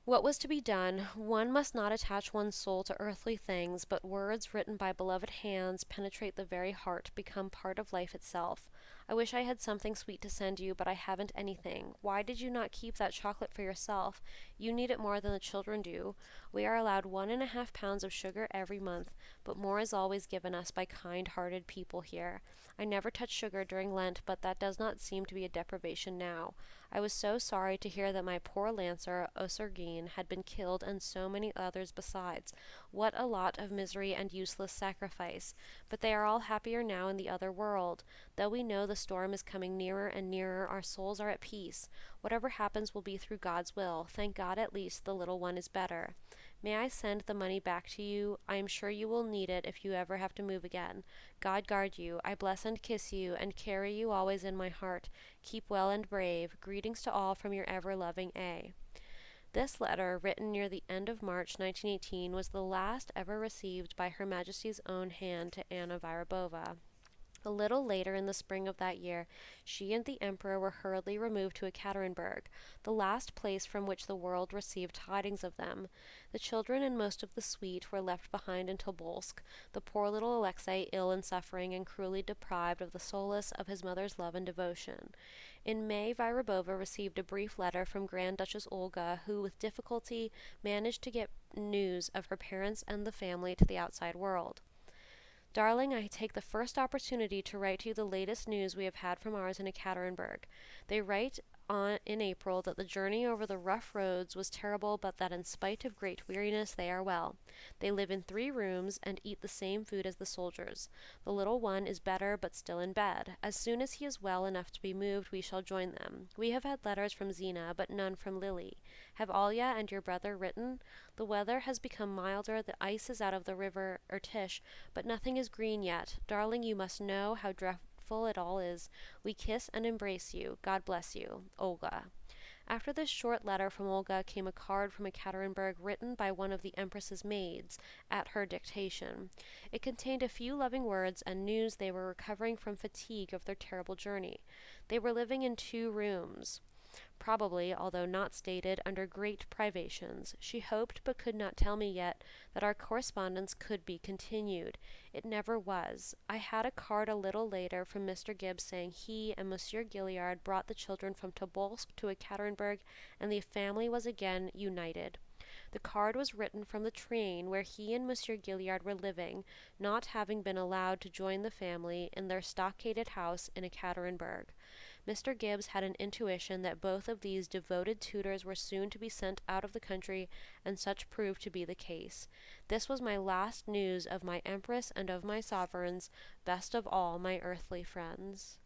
What was to be done? One must not attach one's soul to earthly things, but words written by beloved hands penetrate the very heart, become part of life itself. I wish I had something sweet to send you, but I haven't anything. Why did you not keep that chocolate for yourself? You need it more than the children do. We are allowed 1.5 pounds of sugar every month, but more is always given us by kind-hearted people here. I never touch sugar during Lent, but that does not seem to be a deprivation now. I was so sorry to hear that my poor lancer, Osergine, had been killed, and so many others besides. What a lot of misery and useless sacrifice! But they are all happier now in the other world. Though we know the storm is coming nearer and nearer, our souls are at peace. Whatever happens will be through God's will. Thank God at least the little one is better. May I send the money back to you? I am sure you will need it if you ever have to move again. God guard you. I bless and kiss you, and carry you always in my heart. Keep well and brave. Greetings to all from your ever-loving A. This letter, written near the end of March 1918, was the last ever received by Her Majesty's own hand to Anna Vyrubova. A little later in the spring of that year, she and the Emperor were hurriedly removed to Ekaterinburg, the last place from which the world received tidings of them. The children and most of the suite were left behind in Tobolsk, the poor little Alexei ill and suffering and cruelly deprived of the solace of his mother's love and devotion. In May, Vyrubova received a brief letter from Grand Duchess Olga, who with difficulty managed to get news of her parents and the family to the outside world. Darling, I take the first opportunity to write to you the latest news we have had from ours in Ekaterinburg. They write in April that the journey over the rough roads was terrible, but that in spite of great weariness they are well. They live in 3 rooms and eat the same food as the soldiers. The little one is better, but still in bed. As soon as he is well enough to be moved, we shall join them. We have had letters from Zina, but none from Lily. Have Alya and your brother written? The weather has become milder, the ice is out of the river Irtish, but nothing is green yet. Darling, you must know how dreadful it all is. We kiss and embrace you. God bless you. Olga. After this short letter from Olga came a card from Ekaterinburg written by one of the Empress's maids, at her dictation. It contained a few loving words and news they were recovering from fatigue of their terrible journey. They were living in 2 rooms, probably, although not stated, under great privations. She hoped, but could not tell me yet, that our correspondence could be continued. It never was. I had a card a little later from Mr. Gibbs saying he and Monsieur Gilliard brought the children from Tobolsk to Ekaterinburg, and the family was again united. The card was written from the train where he and Monsieur Gilliard were living, not having been allowed to join the family in their stockaded house in Ekaterinburg. Mr. Gibbs had an intuition that both of these devoted tutors were soon to be sent out of the country, and such proved to be the case. This was my last news of my Empress and of my sovereigns, best of all my earthly friends.